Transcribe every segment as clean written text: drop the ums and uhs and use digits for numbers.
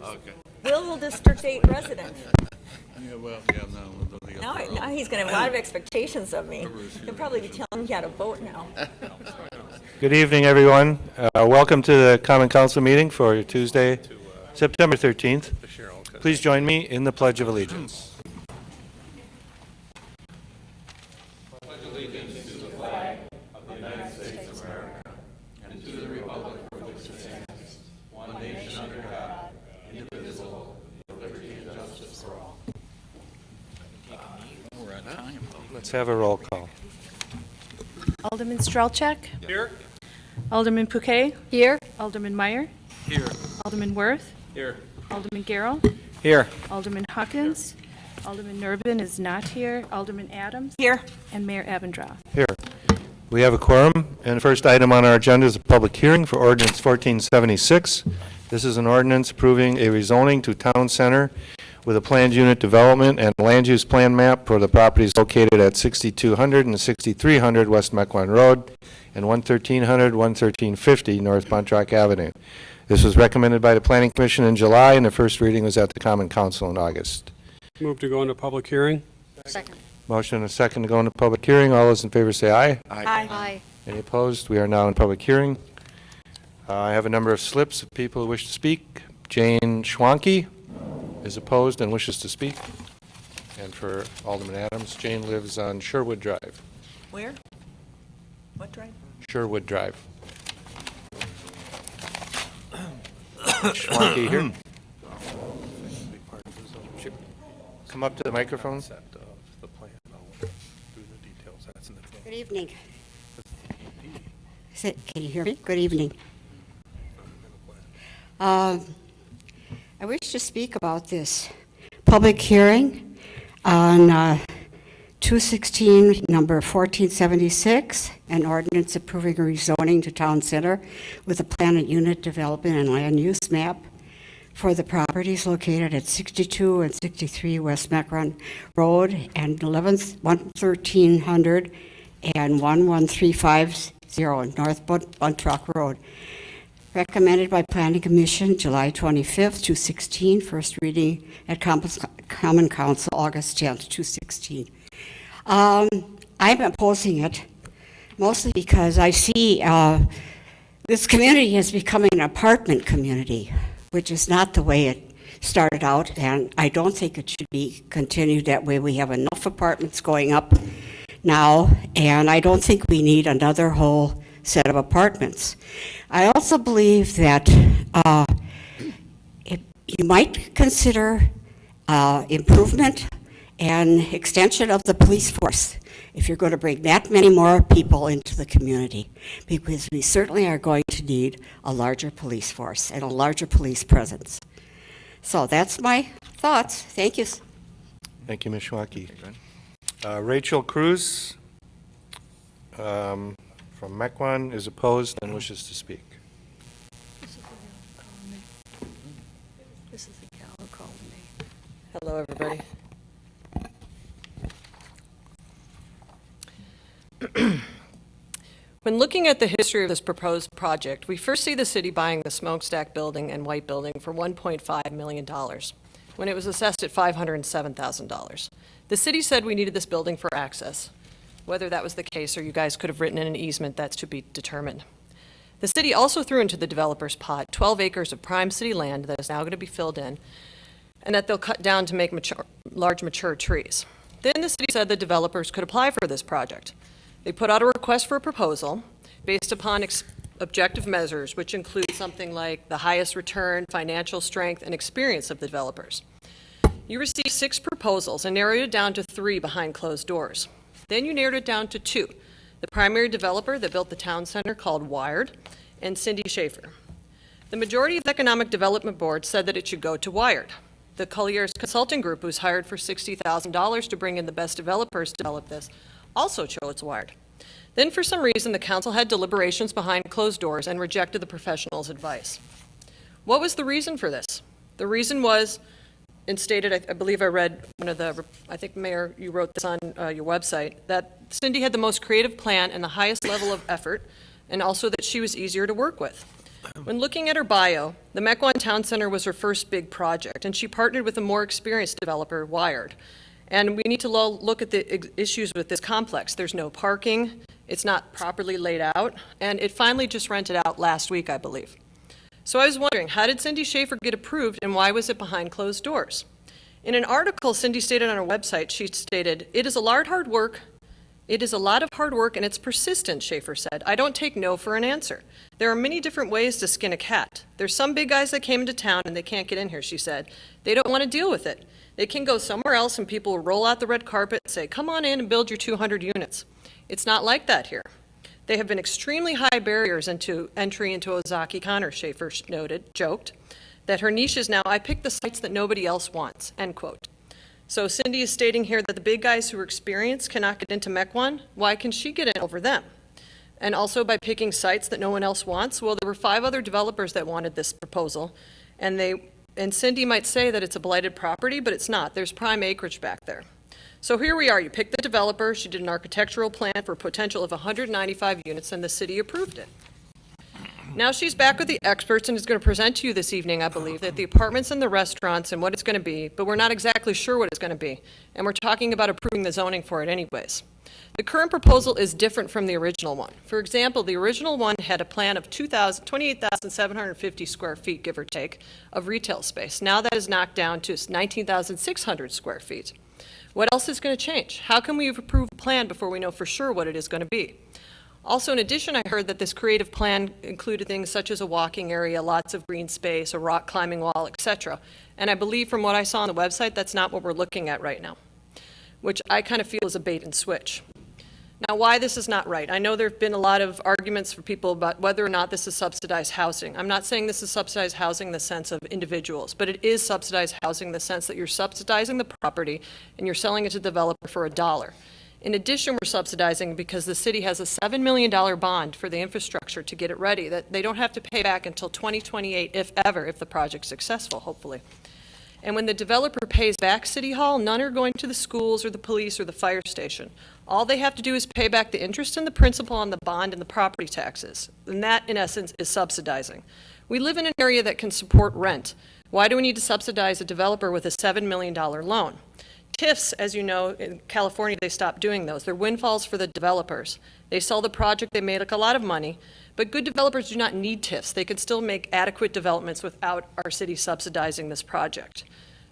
Okay. Will District 8 resident. Yeah, well, yeah, no. Now he's going to have a lot of expectations of me. He'll probably be telling me how to vote now. Good evening, everyone. Welcome to the Common Council meeting for Tuesday, September 13th. Please join me in the Pledge of Allegiance. Let's have a roll call. Alderman Strelchak. Here. Alderman Pouquet. Here. Alderman Meyer. Here. Alderman Worth. Here. Alderman Garrow. Here. Alderman Huckins. Alderman Nurbin is not here. Alderman Adams. Here. And Mayor Abendroth. Here. We have a quorum, and the first item on our agenda is a public hearing for Ordinance 1476. This is an ordinance approving a rezoning to town center with a planned unit development and land use plan map for the properties located at 6200 and 6300 West Mequon Road and 11300, 11350 North Bontrock Avenue. This was recommended by the Planning Commission in July, and the first reading was at the Common Council in August. Move to go into public hearing. Second. Motion and a second to go into public hearing. All those in favor say aye. Aye. Any opposed? We are now in public hearing. I have a number of slips of people who wish to speak. Jane Schwanke is opposed and wishes to speak. And for Alderman Adams, Jane lives on Sherwood Drive. Where? What drive? Sherwood Drive. Schwanke here. Come up to the microphone. Good evening. Can you hear me? Good evening. I wish to speak about this public hearing on 216, number 1476, an ordinance approving a rezoning to town center with a planned unit development and land use map for the properties located at 62 and 63 West Mequon Road and 11300 and 11350 North Bontrock Road. Recommended by Planning Commission July 25th, 2016, first reading at Common Council August 10th, 2016. I'm opposing it mostly because I see this community is becoming an apartment community, which is not the way it started out, and I don't think it should be continued that way. We have enough apartments going up now, and I don't think we need another whole set of apartments. I also believe that you might consider improvement and extension of the police force if you're going to bring that many more people into the community, because we certainly are going to need a larger police force and a larger police presence. So that's my thoughts. Thank you. Thank you, Ms. Schwanke. Rachel Cruz from Mequon is opposed and wishes to speak. This is the gal who called me. Hello, everybody. When looking at the history of this proposed project, we first see the city buying the smokestack building and white building for $1.5 million, when it was assessed at $507,000. The city said we needed this building for access. Whether that was the case or you guys could have written in an easement, that's to be determined. The city also threw into the developer's pot 12 acres of prime city land that is now going to be filled in, and that they'll cut down to make large mature trees. Then the city said the developers could apply for this project. They put out a request for a proposal based upon objective measures, which include something like the highest return, financial strength, and experience of the developers. You received 6 proposals and narrowed it down to 3 behind closed doors. Then you narrowed it down to 2, the primary developer that built the town center called Wired, and Cindy Schaefer. The majority of the Economic Development Board said that it should go to Wired. The Colliers Consulting Group, who's hired for $60,000 to bring in the best developers to develop this, also chose Wired. Then for some reason, the council had deliberations behind closed doors and rejected the professionals' advice. What was the reason for this? The reason was, and stated, I believe I read one of the, I think Mayor, you wrote this on your website, that Cindy had the most creative plan and the highest level of effort, and also that she was easier to work with. When looking at her bio, the Mequon Town Center was her first big project, and she partnered with a more experienced developer, Wired. And we need to look at the issues with this complex. There's no parking, it's not properly laid out, and it finally just rented out last week, I believe. So I was wondering, how did Cindy Schaefer get approved, and why was it behind closed doors? In an article Cindy stated on her website, she stated, "It is a lot of hard work. It is a lot of hard work and it's persistent," Schaefer said. "I don't take no for an answer. There are many different ways to skin a cat. There's some big guys that came into town and they can't get in here," she said. "They don't want to deal with it. They can go somewhere else and people will roll out the red carpet and say, 'Come on in and build your 200 units.' It's not like that here. They have been extremely high barriers into entry into Ozaki Connor," Schaefer joked, that her niche is now, "I pick the sites that nobody else wants," end quote. So Cindy is stating here that the big guys who are experienced cannot get into Mequon. Why can she get in over them? And also by picking sites that no one else wants. Well, there were 5 other developers that wanted this proposal, and Cindy might say that it's a blighted property, but it's not. There's prime acreage back there. So here we are. You picked the developer. She did an architectural plan for a potential of 195 units, and the city approved it. Now she's back with the experts and is going to present to you this evening, I believe, that the apartments and the restaurants and what it's going to be, but we're not exactly sure what it's going to be. And we're talking about approving the zoning for it anyways. The current proposal is different from the original one. For example, the original one had a plan of 28,750 square feet, give or take, of retail space. Now that is knocked down to 19,600 square feet. What else is going to change? How can we approve a plan before we know for sure what it is going to be? Also, in addition, I heard that this creative plan included things such as a walking area, lots of green space, a rock climbing wall, etc. And I believe from what I saw on the website, that's not what we're looking at right now, which I kind of feel is a bait and switch. Now, why this is not right. I know there have been a lot of arguments for people about whether or not this is subsidized housing. I'm not saying this is subsidized housing in the sense of individuals, but it is subsidized housing in the sense that you're subsidizing the property and you're selling it to the developer for $1. In addition, we're subsidizing because the city has a $7 million bond for the infrastructure to get it ready that they don't have to pay back until 2028, if ever, if the project's successful, hopefully. And when the developer pays back City Hall, none are going to the schools or the police or the fire station. All they have to do is pay back the interest and the principal on the bond and the property taxes. And that, in essence, is subsidizing. We live in an area that can support rent. Why do we need to subsidize a developer with a $7 million loan? TIFs, as you know, in California, they stopped doing those. They're windfalls for the developers. They sell the project, they make a lot of money, but good developers do not need TIFs. They can still make adequate developments without our city subsidizing this project.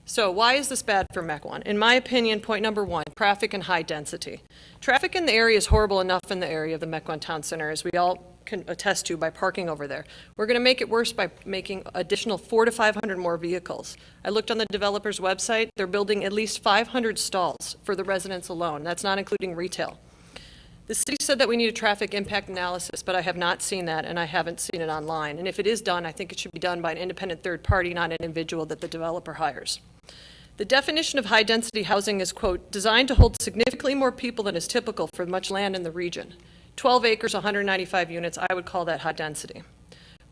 So why is this bad for Mequon? In my opinion, point number 1, traffic and high density. Traffic in the area is horrible enough in the area of the Mequon Town Center, as we all can attest to by parking over there. We're going to make it worse by making additional 400 to 500 more vehicles. I looked on the developer's website. They're building at least 500 stalls for the residents alone. That's not including retail. The city said that we need a traffic impact analysis, but I have not seen that, and I haven't seen it online. And if it is done, I think it should be done by an independent third party, not an individual that the developer hires. The definition of high-density housing is, quote, designed to hold significantly more people than is typical for much land in the region. 12 acres, 195 units, I would call that high density.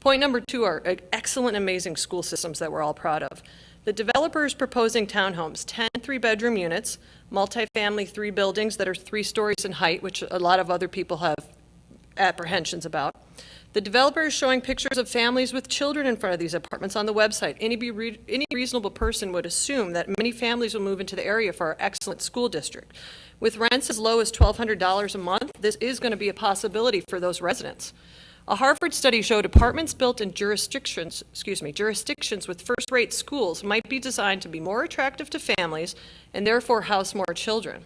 Point number 2 are excellent, amazing school systems that we're all proud of. The developer is proposing townhomes, 10 3-bedroom units, multifamily 3 buildings that are 3 stories in height, which a lot of other people have apprehensions about. The developer is showing pictures of families with children in front of these apartments on the website. Any reasonable person would assume that many families will move into the area for our excellent school district. With rents as low as $1,200 a month, this is going to be a possibility for those residents. A Harvard study showed apartments built in jurisdictions with first-rate schools might be designed to be more attractive to families and therefore house more children.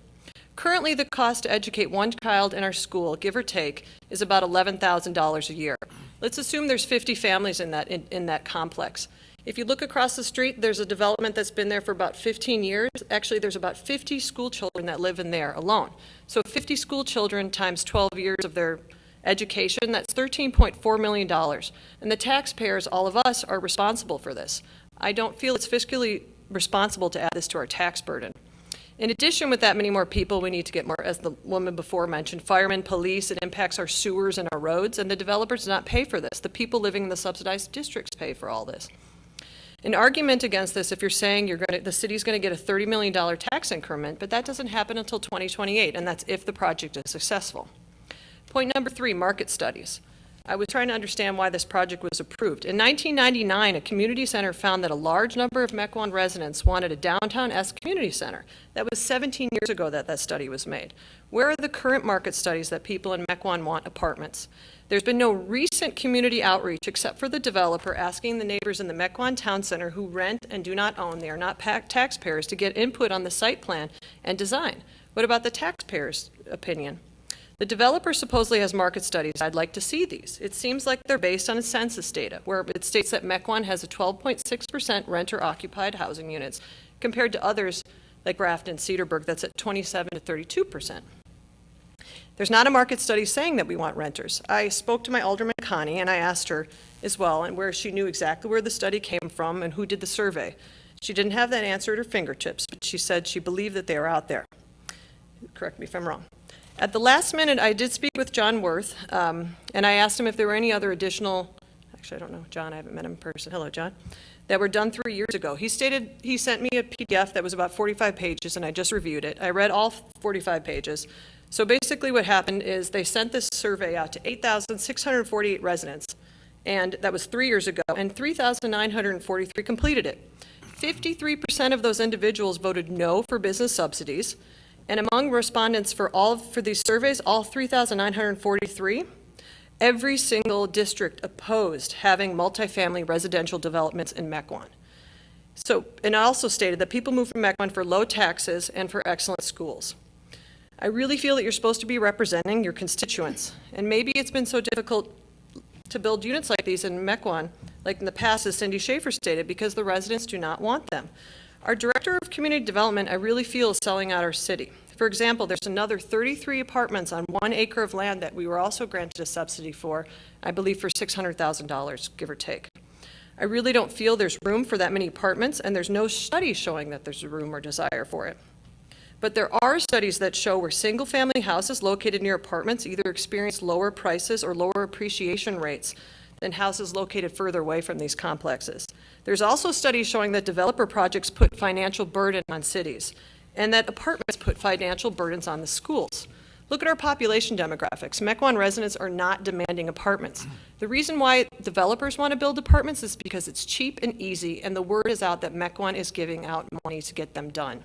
Currently, the cost to educate one child in our school, give or take, is about $11,000 a year. Let's assume there's 50 families in that complex. If you look across the street, there's a development that's been there for about 15 years. Actually, there's about 50 school children that live in there alone. So 50 school children times 12 years of their education, that's $13.4 million. And the taxpayers, all of us, are responsible for this. I don't feel it's fiscally responsible to add this to our tax burden. In addition, with that many more people, we need to get more, as the woman before mentioned, firemen, police. It impacts our sewers and our roads, and the developers do not pay for this. The people living in the subsidized districts pay for all this. An argument against this, if you're saying the city's going to get a $30 million tax increment, but that doesn't happen until 2028, and that's if the project is successful. Point number 3, market studies. I was trying to understand why this project was approved. In 1999, a community center found that a large number of Mequon residents wanted a downtown-esque community center. That was 17 years ago that that study was made. Where are the current market studies that people in Mequon want apartments? There's been no recent community outreach except for the developer asking the neighbors in the Mequon Town Center who rent and do not own, they are not taxpayers, to get input on the site plan and design. What about the taxpayers' opinion? The developer supposedly has market studies. I'd like to see these. It seems like they're based on a census data, where it states that Mequon has a 12.6% renter-occupied housing units, compared to others like Grafton, Cedarburg, that's at 27 to 32%. There's not a market study saying that we want renters. I spoke to my Alderman Connie, and I asked her as well, and where she knew exactly where the study came from and who did the survey. She didn't have that answer at her fingertips, but she said she believed that they were out there. Correct me if I'm wrong. At the last minute, I did speak with John Worth, and I asked him if there were any other additional, actually I don't know, John, I haven't met him in person, hello John, that were done 3 years ago. He stated he sent me a PDF that was about 45 pages, and I just reviewed it. I read all 45 pages. So basically what happened is they sent this survey out to 8,648 residents, and that was 3 years ago, and 3,943 completed it. 53% of those individuals voted no for business subsidies. And among respondents for these surveys, all 3,943, every single district opposed having multifamily residential developments in Mequon. So, and I also stated that people move from Mequon for low taxes and for excellent schools. I really feel that you're supposed to be representing your constituents. And maybe it's been so difficult to build units like these in Mequon, like in the past, as Cindy Schaefer stated, because the residents do not want them. Our Director of Community Development, I really feel, is selling out our city. For example, there's another 33 apartments on 1 acre of land that we were also granted a subsidy for, I believe for $600,000, give or take. I really don't feel there's room for that many apartments, and there's no study showing that there's a room or desire for it. But there are studies that show where single-family houses located near apartments either experience lower prices or lower appreciation rates than houses located further away from these complexes. There's also studies showing that developer projects put financial burden on cities, and that apartments put financial burdens on the schools. Look at our population demographics. Mequon residents are not demanding apartments. The reason why developers want to build apartments is because it's cheap and easy, and the word is out that Mequon is giving out money to get them done.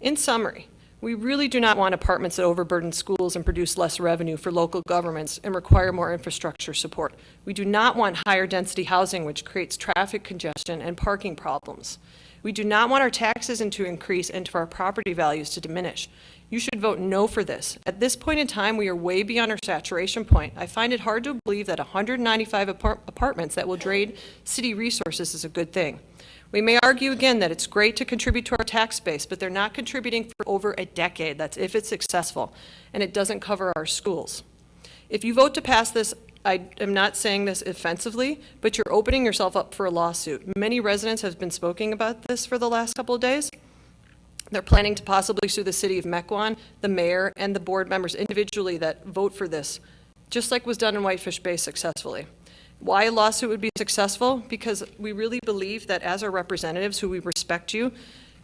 In summary, we really do not want apartments that overburden schools and produce less revenue for local governments and require more infrastructure support. We do not want higher density housing, which creates traffic congestion and parking problems. We do not want our taxes to increase and for our property values to diminish. You should vote no for this. At this point in time, we are way beyond our saturation point. I find it hard to believe that 195 apartments that will drain city resources is a good thing. We may argue again that it's great to contribute to our tax base, but they're not contributing for over a decade. That's if it's successful, and it doesn't cover our schools. If you vote to pass this, I am not saying this offensively, but you're opening yourself up for a lawsuit. Many residents have been speaking about this for the last couple of days. They're planning to possibly sue the city of Mequon, the mayor, and the board members individually that vote for this, just like was done in Whitefish Bay successfully. Why a lawsuit would be successful? Because we really believe that as our representatives, who we respect you,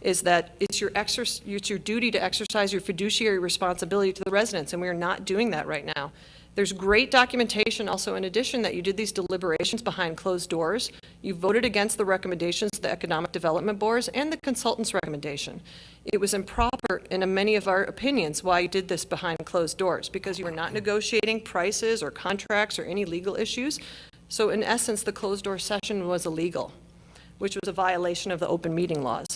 is that it's your duty to exercise your fiduciary responsibility to the residents, and we are not doing that right now. There's great documentation also in addition that you did these deliberations behind closed doors. You voted against the recommendations of the economic development boards and the consultant's recommendation. It was improper in many of our opinions why you did this behind closed doors, because you were not negotiating prices or contracts or any legal issues. So in essence, the closed door session was illegal, which was a violation of the open meeting laws.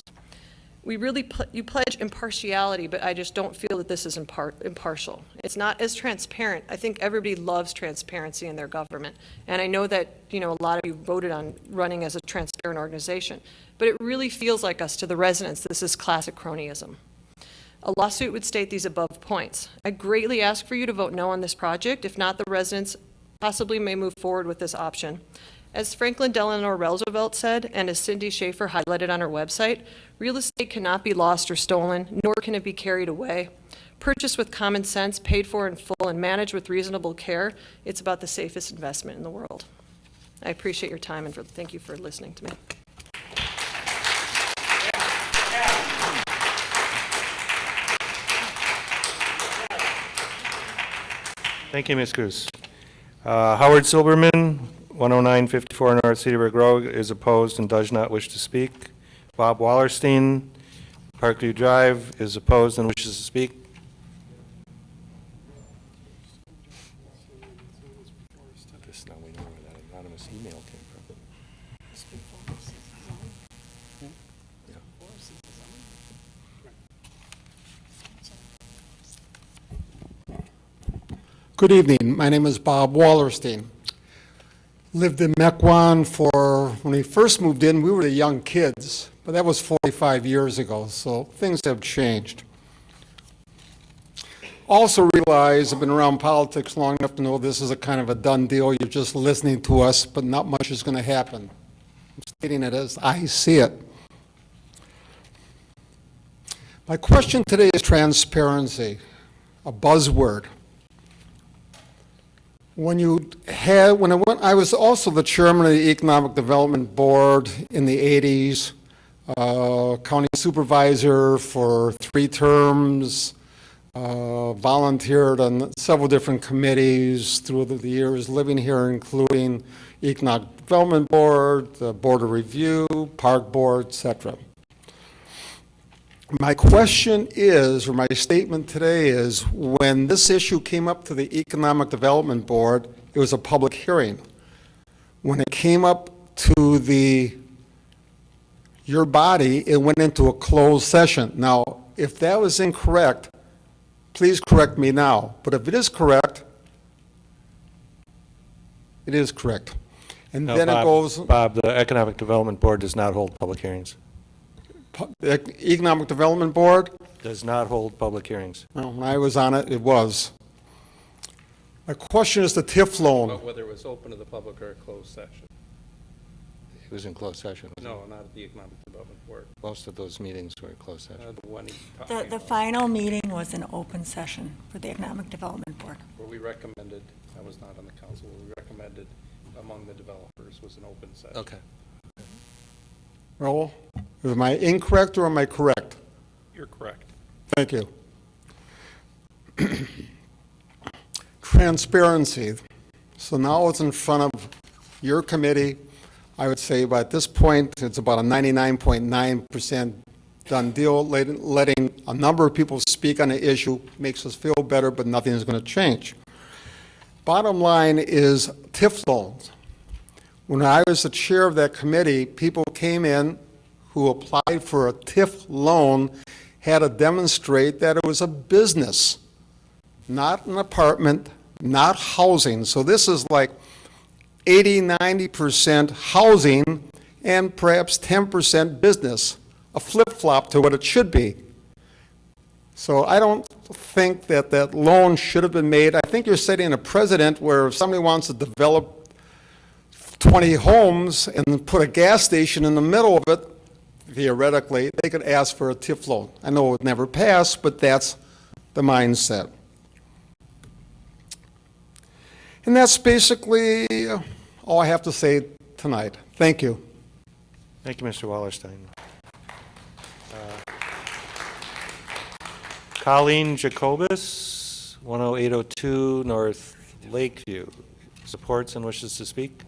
We really, you pledge impartiality, but I just don't feel that this is impartial. It's not as transparent. I think everybody loves transparency in their government. And I know that, a lot of you voted on running as a transparent organization, but it really feels like us to the residents. This is classic cronyism. A lawsuit would state these above points. I greatly ask for you to vote no on this project. If not, the residents possibly may move forward with this option. As Franklin Delano Roosevelt said, and as Cindy Schaefer highlighted on her website, real estate cannot be lost or stolen, nor can it be carried away. Purchased with common sense, paid for in full, and managed with reasonable care, it's about the safest investment in the world. I appreciate your time, and thank you for listening to me. Thank you, Ms. Cruz. Howard Silberman, 10954 North Cedarburg Road, is opposed and does not wish to speak. Bob Wallerstein, Parkview Drive, is opposed and wishes to speak. This now we know where that anonymous email came from. Good evening. My name is Bob Wallerstein. Lived in Mequon when we first moved in, we were the young kids, but that was 45 years ago, so things have changed. Also realize I've been around politics long enough to know this is a kind of a done deal. You're just listening to us, but not much is going to happen. I'm stating it as I see it. My question today is transparency, a buzzword. I was also the chairman of the Economic Development Board in the 80s, county supervisor for 3 terms, volunteered on several different committees through the years, living here, including Economic Development Board, the Board of Review, Park Board, etc. My question is, or my statement today is, when this issue came up to the Economic Development Board, it was a public hearing. When it came up to your body, it went into a closed session. Now, if that was incorrect, please correct me now. But if it is correct, it is correct. And No, then Bob, it goes... Bob, the Economic Development Board does not hold public hearings. The Economic Development Board, Does not hold public hearings. well, when I was on it, it was. My question is the TIF loan. About whether it was open to the public or a closed session. It was in closed session. wasn't No, not at the Economic Development Board. it? Most of those meetings were in closed session. The one he's talking The about, final meeting was an open session for the Economic Development Board. where we recommended, I was not on the council, where we recommended among the developers was an open session. Okay. Well, am I incorrect or am I correct? You're correct. Thank you. Transparency. So now it's in front of your committee. I would say by this point, it's about a 99.9% done deal. Letting a number of people speak on the issue makes us feel better, but nothing is going to change. Bottom line is TIF loans. When I was the chair of that committee, people came in who applied for a TIF loan, had to demonstrate that it was a business, not an apartment, not housing. So this is like 80–90% housing and perhaps 10% business, a flip-flop to what it should be. So I don't think that loan should have been made. I think you're setting a precedent where if somebody wants to develop 20 homes and put a gas station in the middle of it, theoretically, they could ask for a TIF loan. I know it would never pass, but that's the mindset. And that's basically all I have to say tonight. Thank you. Thank you, Mr. Wallerstein. Colleen Jacobus, 10802 North Lakeview, supports and wishes to speak.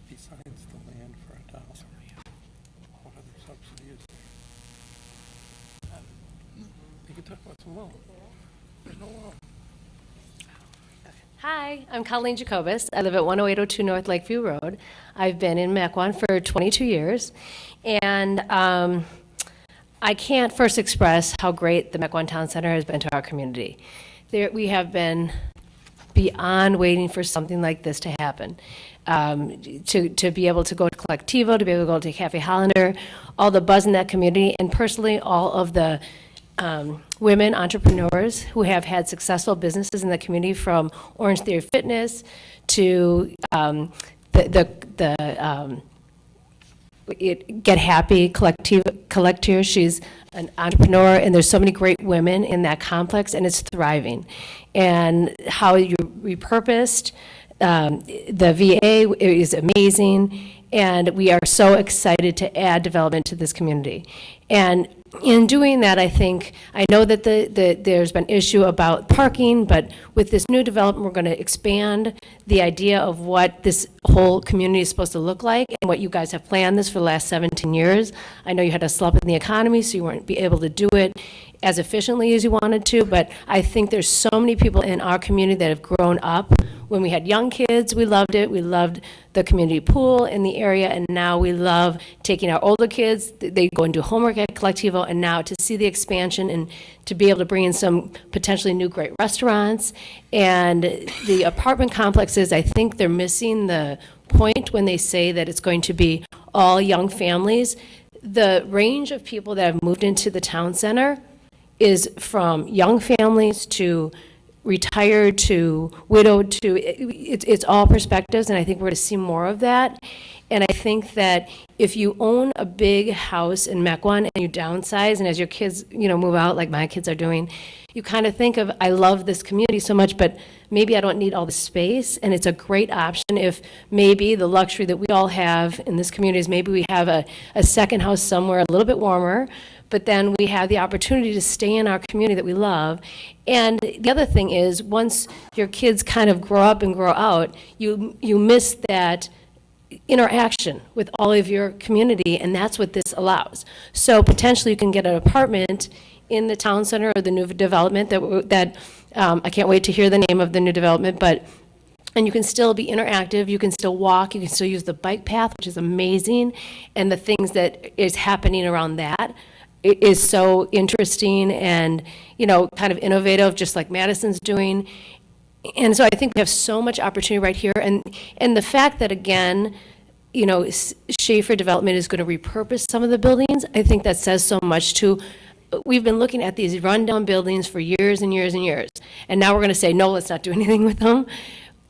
Besides the land for $1, what other subsidy is there? You can talk about some loan. There's no loan. Hi, I'm Colleen Jacobus. I live at 10802 North Lakeview Road. I've been in Mequon for 22 years, and I can't first express how great the Mequon Town Center has been to our community. We have been beyond waiting for something like this to happen. To be able to go to Collectivo, to be able to go to Cafe Hollander, all the buzz in that community, and personally all of the women entrepreneurs who have had successful businesses in the community, from Orange Theory Fitness to Get Happy Collective. She's an entrepreneur, and there's so many great women in that complex, and it's thriving. And how you repurposed the VA is amazing, and we are so excited to add development to this community. And in doing that, I know that there's been issue about parking, but with this new development, we're going to expand the idea of what this whole community is supposed to look like and what you guys have planned this for the last 17 years. I know you had a slump in the economy, so you weren't be able to do it as efficiently as you wanted to, but I think there's so many people in our community that have grown up. When we had young kids, we loved it. We loved the community pool in the area, and now we love taking our older kids. They go and do homework at Collectivo, and now to see the expansion and to be able to bring in some potentially new great restaurants. And the apartment complexes, I think they're missing the point when they say that it's going to be all young families. The range of people that have moved into the town center is from young families to retired to widowed to, it's all perspectives, and I think we're going to see more of that. And I think that if you own a big house in Mequon and you downsize, and as your kids, move out, like my kids are doing, you kind of think of, I love this community so much, but maybe I don't need all the space, and it's a great option if maybe the luxury that we all have in this community is maybe we have a second house somewhere a little bit warmer, but then we have the opportunity to stay in our community that we love. And the other thing is, once your kids kind of grow up and grow out, you miss that interaction with all of your community, and that's what this allows. So potentially you can get an apartment in the town center or the new development that I can't wait to hear the name of the new development, and you can still be interactive, you can still walk, you can still use the bike path, which is amazing, and the things that is happening around that is so interesting and, kind of innovative, just like Madison's doing. And so I think we have so much opportunity right here. And the fact that, again, Schaefer Development is going to repurpose some of the buildings, I think that says so much too. We've been looking at these rundown buildings for years and years and years. And now we're going to say, no, let's not do anything with them.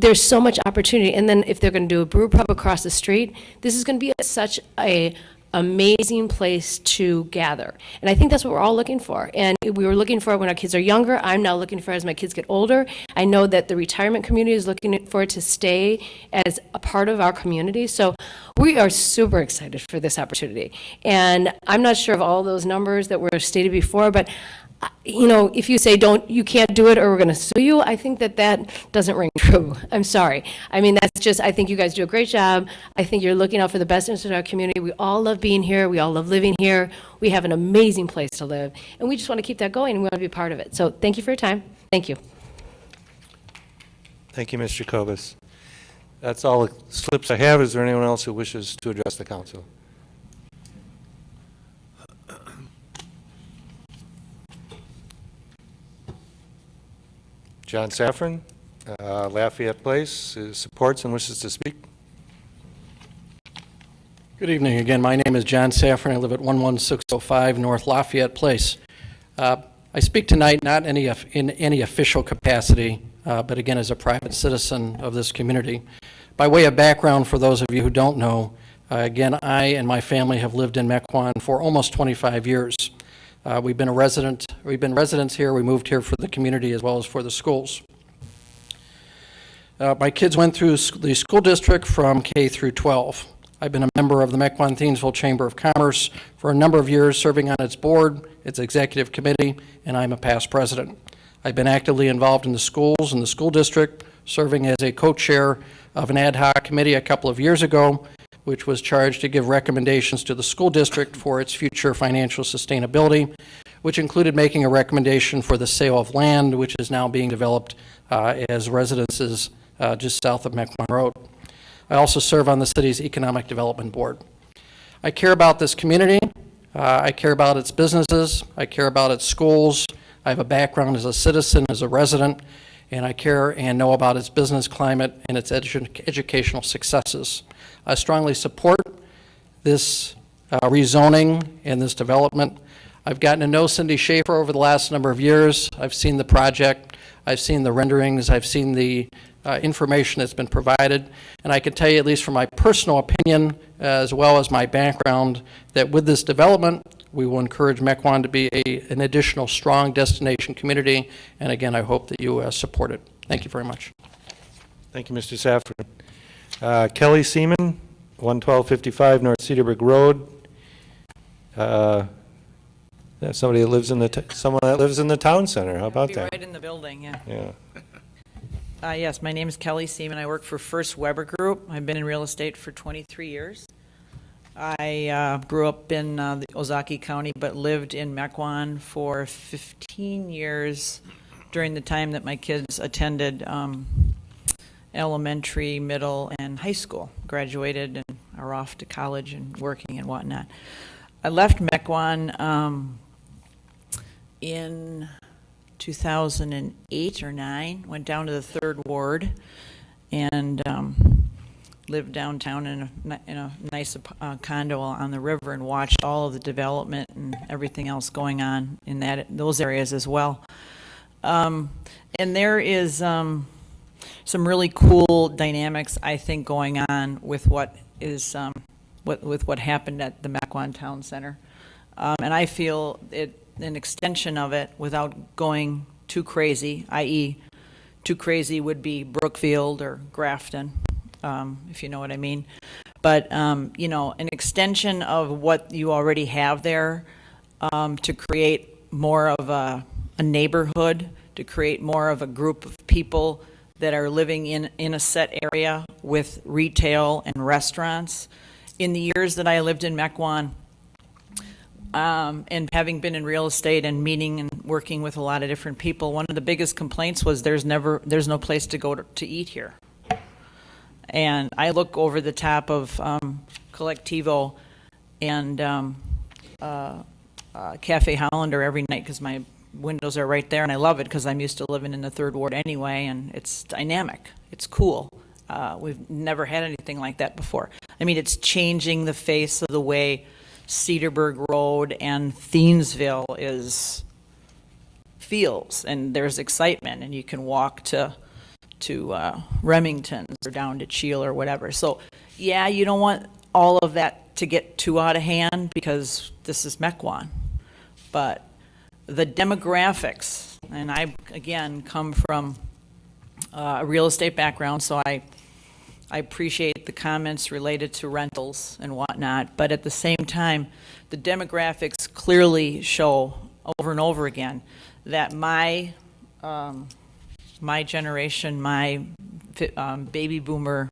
There's so much opportunity. And then if they're going to do a brew pub across the street, this is going to be such a amazing place to gather. And I think that's what we're all looking for. And we were looking for it when our kids are younger. I'm now looking for it as my kids get older. I know that the retirement community is looking for it to stay as a part of our community. So we are super excited for this opportunity. And I'm not sure of all those numbers that were stated before, but if you say you can't do it or we're going to sue you, I think that doesn't ring true. I'm sorry. I mean, I think you guys do a great job. I think you're looking out for the best interest of our community. We all love being here. We all love living here. We have an amazing place to live. And we just want to keep that going, and we want to be a part of it. So thank you for your time. Thank you. Thank you, Mr. Jacobus. That's all the slips I have. Is there anyone else who wishes to address the council? John Saffron, Lafayette Place, supports and wishes to speak. Good evening again. My name is John Saffron. I live at 11605 North Lafayette Place. I speak tonight not in any official capacity, but again as a private citizen of this community. By way of background, for those of you who don't know, again, I and my family have lived in Mequon for almost 25 years. We've been residents here. We moved here for the community as well as for the schools. My kids went through the school district from K through 12. I've been a member of the Mequon-Thiensville Chamber of Commerce for a number of years, serving on its board, its executive committee, and I'm a past president. I've been actively involved in the schools and the school district, serving as a co-chair of an ad hoc committee a couple of years ago, which was charged to give recommendations to the school district for its future financial sustainability, which included making a recommendation for the sale of land, which is now being developed as residences just south of Mequon Road. I also serve on the city's Economic Development Board. I care about this community. I care about its businesses. I care about its schools. I have a background as a citizen, as a resident, and I care and know about its business climate and its educational successes. I strongly support this rezoning and this development. I've gotten to know Cindy Schaefer over the last number of years. I've seen the project. I've seen the renderings. I've seen the information that's been provided. And I can tell you, at least from my personal opinion, as well as my background, that with this development, we will encourage Mequon to be an additional strong destination community. And again, I hope that you support it. Thank you very much. Thank you, Mr. Saffron. Kelly Seaman, 11255 North Cedarburg Road. Somebody that lives in someone that lives in the town center, how about Be that? right in the building, yeah. Yeah. Yes, my name is Kelly Seaman. I work for First Weber Group. I've been in real estate for 23 years. I grew up in the Ozaki County, but lived in Mequon for 15 years during the time that my kids attended elementary, middle, and high school. Graduated and are off to college and working and whatnot. I left Mequon in 2008 or 9, went down to the 3rd Ward and lived downtown in a nice condo on the river and watched all of the development and everything else going on in those areas as well. And there is some really cool dynamics, I think, going on with what is with what happened at the Mequon Town Center. And I feel an extension of it without going too crazy, i.e. too crazy would be Brookfield or Grafton, if you know what I mean. But, you know, an extension of what you already have there to create more of a neighborhood, to create more of a group of people that are living in a set area with retail and restaurants. In the years that I lived in Mequon, and having been in real estate and meeting and working with a lot of different people, one of the biggest complaints was there's no place to go to eat here. And I look over the top of Collectivo and Cafe Hollander every night because my windows are right there, and I love it because I'm used to living in the 3rd Ward anyway, and it's dynamic. It's cool. We've never had anything like that before. I mean, it's changing the face of the way Cedarburg Road and Thiensville feels, and there's excitement, and you can walk to Remington's or down to Cheel or whatever. So, yeah, you don't want all of that to get too out of hand because this is Mequon. But the demographics, and I, again, come from a real estate background, so I appreciate the comments related to rentals and whatnot, but at the same time, the demographics clearly show over and over again that my generation, my baby boomer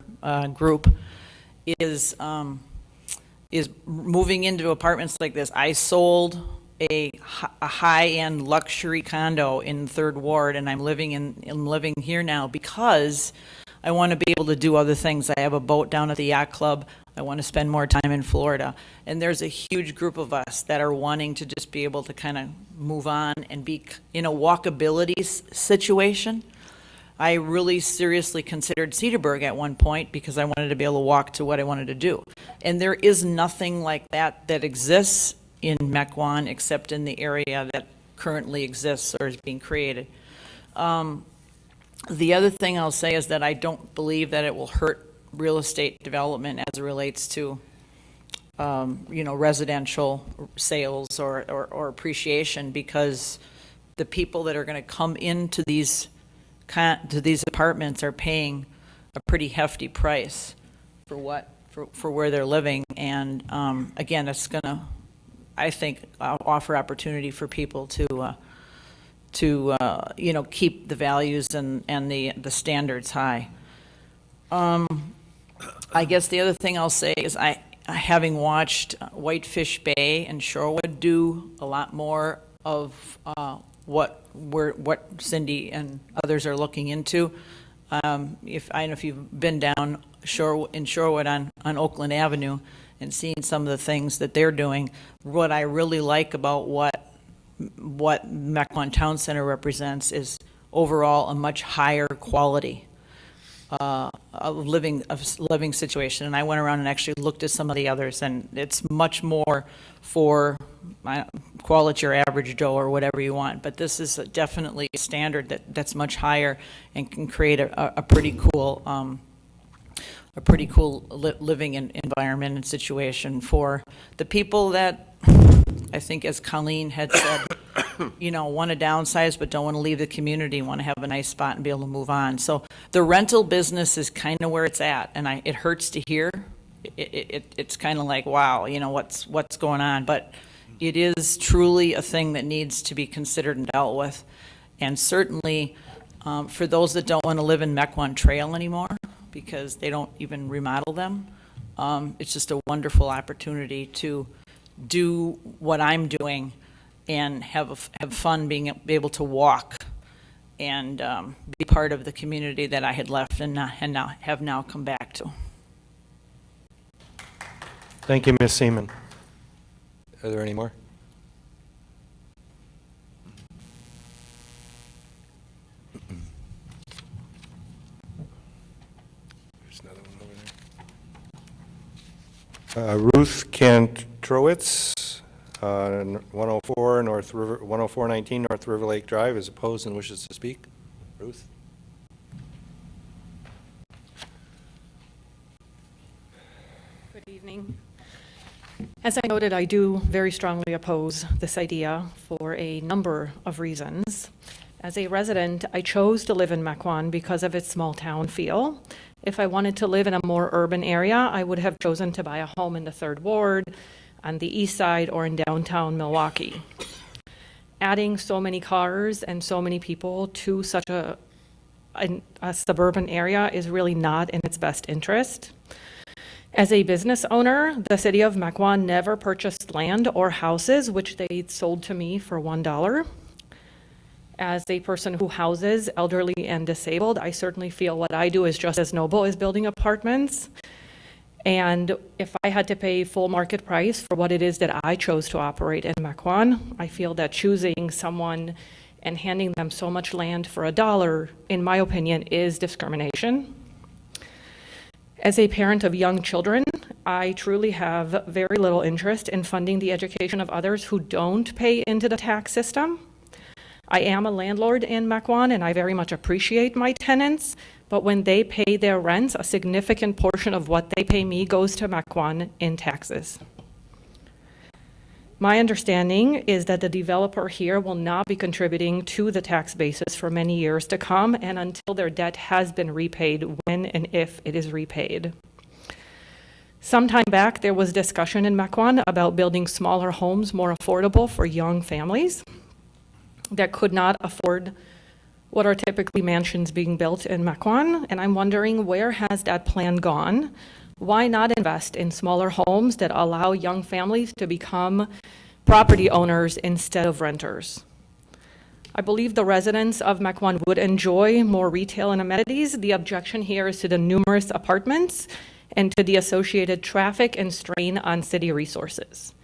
group is moving into apartments like this. I sold a high-end luxury condo in 3rd Ward, and I'm living here now because I want to be able to do other things. I have a boat down at the yacht club. I want to spend more time in Florida. And there's a huge group of us that are wanting to just be able to kind of move on and be in a walkability situation. I really seriously considered Cedarburg at one point because I wanted to be able to walk to what I wanted to do. And there is nothing like that exists in Mequon except in the area that currently exists or is being created. The other thing I'll say is that I don't believe that it will hurt real estate development as it relates to, residential sales or appreciation, because the people that are going to come into these apartments are paying a pretty hefty price for where they're living, and again, it's going to, I think, offer opportunity for people to keep the values and the standards high. I guess the other thing I'll say is having watched Whitefish Bay and Shorewood do a lot more of what Cindy and others are looking into. If you've been down in Shorewood on Oakland Avenue and seen some of the things that they're doing, what I really like about what Mequon Town Center represents is overall a much higher quality of living situation. And I went around and actually looked at some of the others, and it's much more for, call it your average Joe or whatever you want, but this is definitely a standard that's much higher and can create a pretty cool living environment and situation for the people that, I think, as Colleen had said, want to downsize but don't want to leave the community, want to have a nice spot and be able to move on. So the rental business is kind of where it's at, and it hurts to hear. It's kind of like, wow, what's going on? But it is truly a thing that needs to be considered and dealt with. And certainly, for those that don't want to live in Mequon Trail anymore, because they don't even remodel them, it's just a wonderful opportunity to do what I'm doing and have fun being able to walk and be part of the community that I had left and now come back to. Thank you, Ms. Seaman. Are there any more? There's another one over there. Ruth Kantrowitz, 10419 North River Lake Drive, is opposed and wishes to speak. Ruth? Good evening. As I noted, I do very strongly oppose this idea for a number of reasons. As a resident, I chose to live in Mequon because of its small town feel. If I wanted to live in a more urban area, I would have chosen to buy a home in the 3rd Ward, on the east side, or in downtown Milwaukee. Adding so many cars and so many people to such a suburban area is really not in its best interest. As a business owner, the city of Mequon never purchased land or houses, which they sold to me for $1. As a person who houses elderly and disabled, I certainly feel what I do is just as noble as building apartments. And if I had to pay full market price for what it is that I chose to operate in Mequon, I feel that choosing someone and handing them so much land for $1, in my opinion, is discrimination. As a parent of young children, I truly have very little interest in funding the education of others who don't pay into the tax system. I am a landlord in Mequon, and I very much appreciate my tenants, but when they pay their rents, a significant portion of what they pay me goes to Mequon in taxes. My understanding is that the developer here will not be contributing to the tax basis for many years to come and until their debt has been repaid, when and if it is repaid. Some time back, there was discussion in Mequon about building smaller homes more affordable for young families that could not afford what are typically mansions being built in Mequon, and I'm wondering, where has that plan gone? Why not invest in smaller homes that allow young families to become property owners instead of renters? I believe the residents of Mequon would enjoy more retail and amenities. The objection here is to the numerous apartments and to the associated traffic and strain on city resources.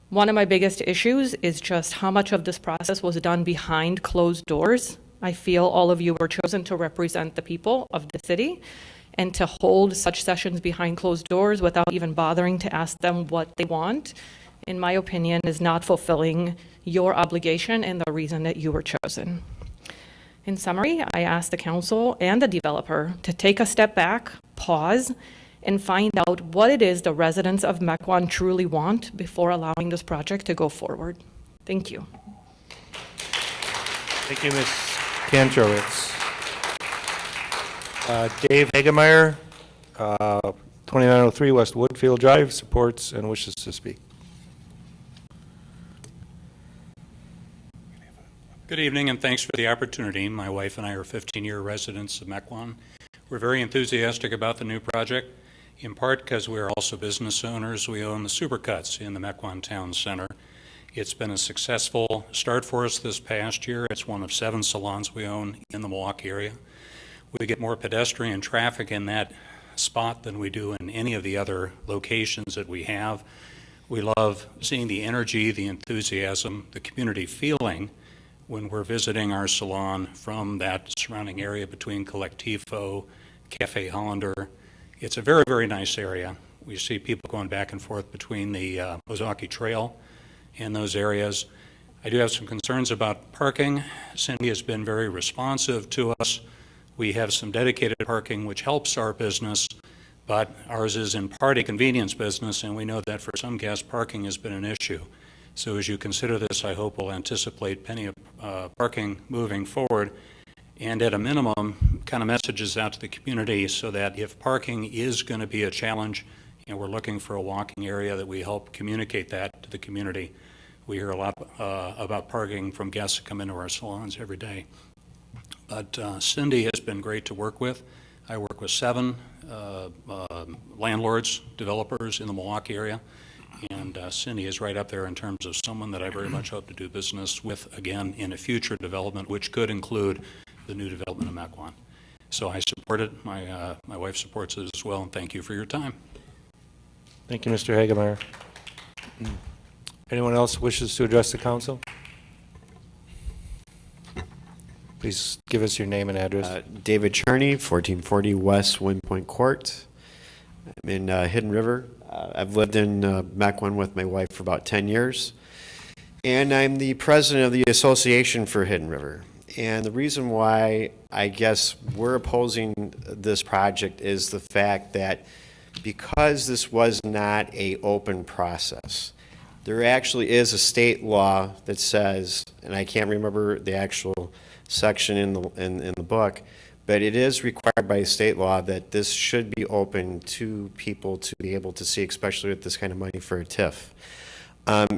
One of my biggest issues is just how much of this process was done behind closed doors. I feel all of you were chosen to represent the people of the city, and to hold such sessions behind closed doors without even bothering to ask them what they want, in my opinion, is not fulfilling your obligation and the reason that you were chosen. In summary, I ask the council and the developer to take a step back, pause, and find out what it is the residents of Mequon truly want before allowing this project to go forward. Thank you. Thank you, Ms. Kantrowitz. Dave Hagemeyer, 2903 West Woodfield Drive, supports and wishes to speak. Good evening, and thanks for the opportunity. My wife and I are 15-year residents of Mequon. We're very enthusiastic about the new project, in part because we're also business owners. We own the Supercuts in the Mequon Town Center. It's been a successful start for us this past year. It's one of 7 salons we own in the Milwaukee area. We get more pedestrian traffic in that spot than we do in any of the other locations that we have. We love seeing the energy, the enthusiasm, the community feeling when we're visiting our salon from that surrounding area between Collectivo, Cafe Hollander. It's a very, very nice area. We see people going back and forth between the Ozaki Trail and those areas. I do have some concerns about parking. Cindy has been very responsive to us. We have some dedicated parking, which helps our business, but ours is in part a convenience business, and we know that for some guests, parking has been an issue. So as you consider this, I hope we'll anticipate plenty of parking moving forward, and at a minimum, kind of messages out to the community so that if parking is going to be a challenge and we're looking for a walking area that we help communicate that to the community. We hear a lot about parking from guests that come into our salons every day. But Cindy has been great to work with. I work with 7 landlords, developers in the Milwaukee area, and Cindy is right up there in terms of someone that I very much hope to do business with again in a future development, which could include the new development of Mequon. So I support it. My wife supports it as well, and thank you for your time. Thank you, Mr. Hagemeyer. Anyone else wishes to address the council? Please give us your name and address. David Charney, 1440 West Wind Point Court. I'm in Hidden River. I've lived in Mequon with my wife for about 10 years. And I'm the president of the Association for Hidden River. And the reason why I guess we're opposing this project is the fact that because this was not an open process, there actually is a state law that says, and I can't remember the actual section in the book, but it is required by state law that this should be open to people to be able to see, especially with this kind of money for a TIF.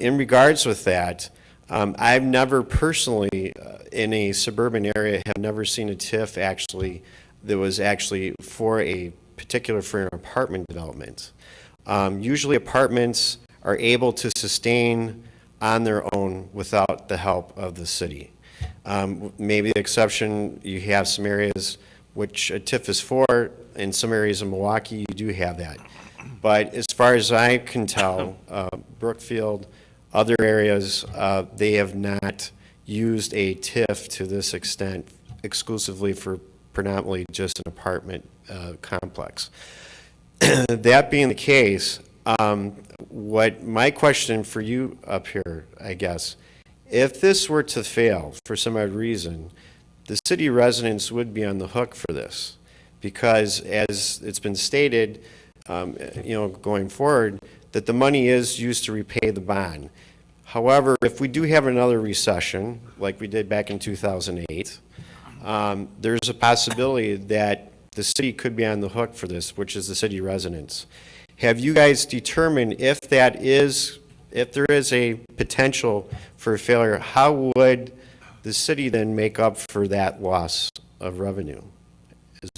In regards with that, I've never personally, in a suburban area, have never seen a TIF actually that was actually for an apartment development. Usually apartments are able to sustain on their own without the help of the city. Maybe the exception, you have some areas which a TIF is for. In some areas in Milwaukee, you do have that. But as far as I can tell, Brookfield, other areas, they have not used a TIF to this extent exclusively for predominantly just an apartment complex. That being the case, what my question for you up here, I guess, if this were to fail for some odd reason, the city residents would be on the hook for this because, as it's been stated, going forward, that the money is used to repay the bond. However, if we do have another recession, like we did back in 2008, there's a possibility that the city could be on the hook for this, which is the city residents. Have you guys determined if there is a potential for failure, how would the city then make up for that loss of revenue? Was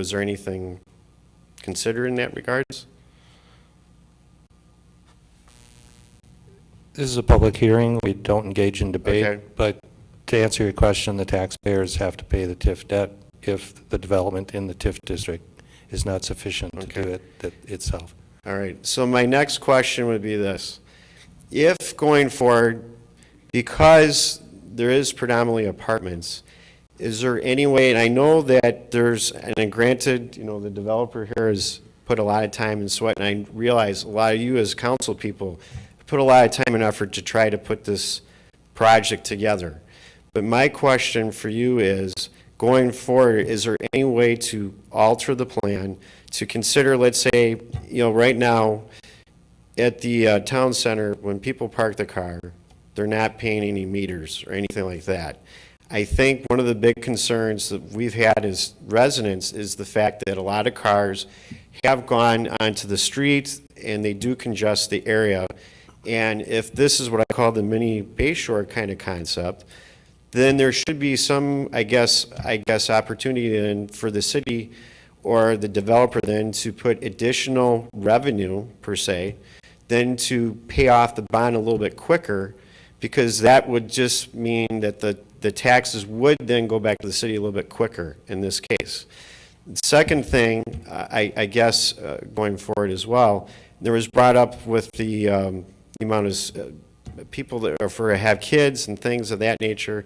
there anything considered in that regards? This is a public hearing. We don't engage in debate. Okay. But to answer your question, the taxpayers have to pay the TIF debt if the development in the TIF district is not sufficient to do it itself. All right. So my next question would be this. If going forward, because there is predominantly apartments, is there any way, and I know that there's, and granted, the developer here has put a lot of time and sweat, and I realize a lot of you as council people put a lot of time and effort to try to put this project together. But my question for you is, going forward, is there any way to alter the plan to consider, let's say, right now at the town center, when people park the car, they're not paying any meters or anything like that. I think one of the big concerns that we've had as residents is the fact that a lot of cars have gone onto the street and they do congest the area. And if this is what I call the mini Bayshore kind of concept, then there should be some, I guess, opportunity then for the city or the developer then to put additional revenue, per se, then to pay off the bond a little bit quicker, because that would just mean that the taxes would then go back to the city a little bit quicker in this case. The second thing, I guess, going forward as well, there was brought up with the amount of people that have kids and things of that nature.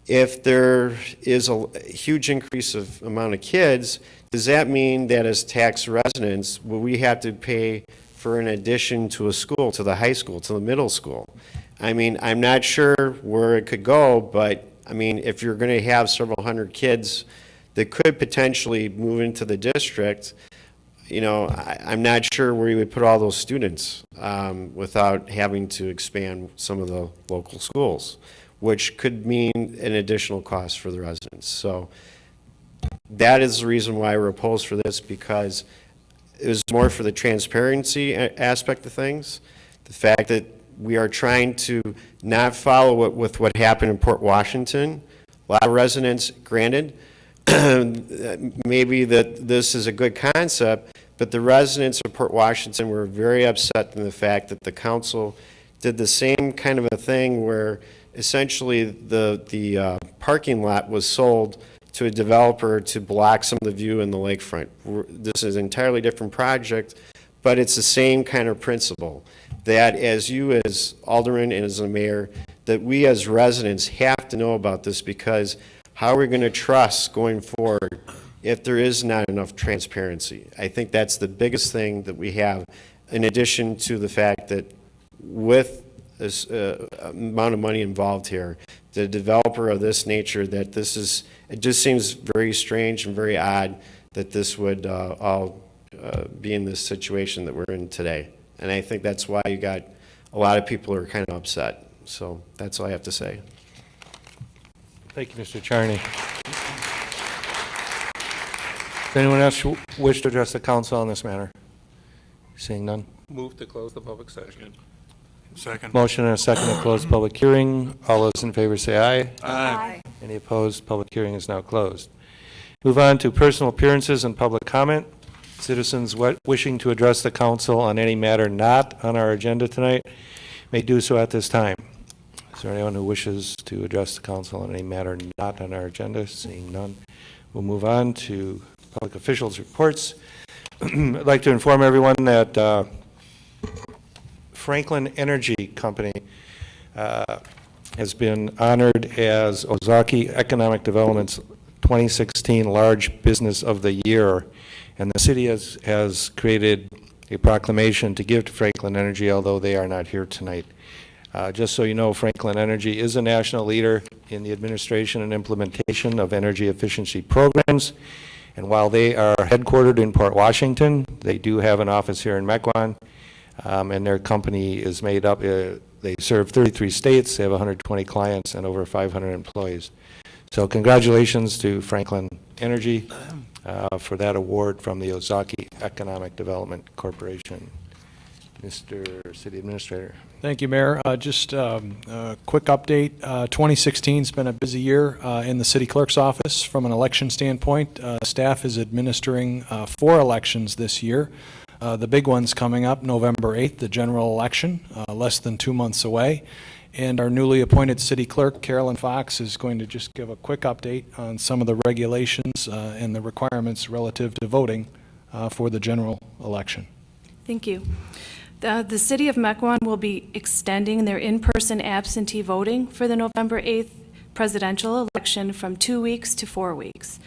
If there is a huge increase of amount of kids, does that mean that as tax residents, will we have to pay for an addition to a school, to the high school, to the middle school? I mean, I'm not sure where it could go, but I mean, if you're going to have several hundred kids that could potentially move into the district, I'm not sure where you would put all those students without having to expand some of the local schools, which could mean an additional cost for the residents. So that is the reason why we're opposed for this, because it was more for the transparency aspect of things. The fact that we are trying to not follow it with what happened in Port Washington. A lot of residents, granted, maybe that this is a good concept, but the residents of Port Washington were very upset in the fact that the council did the same kind of a thing where essentially the parking lot was sold to a developer to block some of the view in the lakefront. This is an entirely different project, but it's the same kind of principle, that as you as alderman and as a mayor, that we as residents have to know about this, because how are we going to trust going forward if there is not enough transparency? I think that's the biggest thing that we have, in addition to the fact that with this amount of money involved here, the developer of this nature, that this is, it just seems very strange and very odd that this would all be in this situation that we're in today. And I think that's why you got a lot of people who are kind of upset. So that's all I have to say. Thank you, Mr. Charney. Does anyone else wish to address the council on this matter? Seeing none. Move to close the public session. Second. Motion and a second to close public hearing. All those in favor say aye. Aye. Any opposed? Public hearing is now closed. Move on to personal appearances and public comment. Citizens wishing to address the council on any matter not on our agenda tonight may do so at this time. Is there anyone who wishes to address the council on any matter not on our agenda? Seeing none, we'll move on to public officials' reports. I'd like to inform everyone that Franklin Energy Company has been honored as Ozaki Economic Development's 2016 Large Business of the Year, and the city has created a proclamation to give to Franklin Energy, although they are not here tonight. Just so you know, Franklin Energy is a national leader in the administration and implementation of energy efficiency programs, and while they are headquartered in Port Washington, they do have an office here in Mequon, and their company is made up, they serve 33 states, they have 120 clients and over 500 employees. So congratulations to Franklin Energy for that award from the Ozaki Economic Development Corporation. Mr. City Administrator. Thank you, Mayor. Just a quick update. 2016 has been a busy year in the city clerk's office from an election standpoint. Staff is administering 4 elections this year. The big one's coming up November 8th, the general election, less than 2 months away. And our newly appointed city clerk, Carolyn Fox, is going to just give a quick update on some of the regulations and the requirements relative to voting for the general election. Thank you. The City of Mequon will be extending their in-person absentee voting for the November 8th presidential election from 2 weeks to 4 weeks.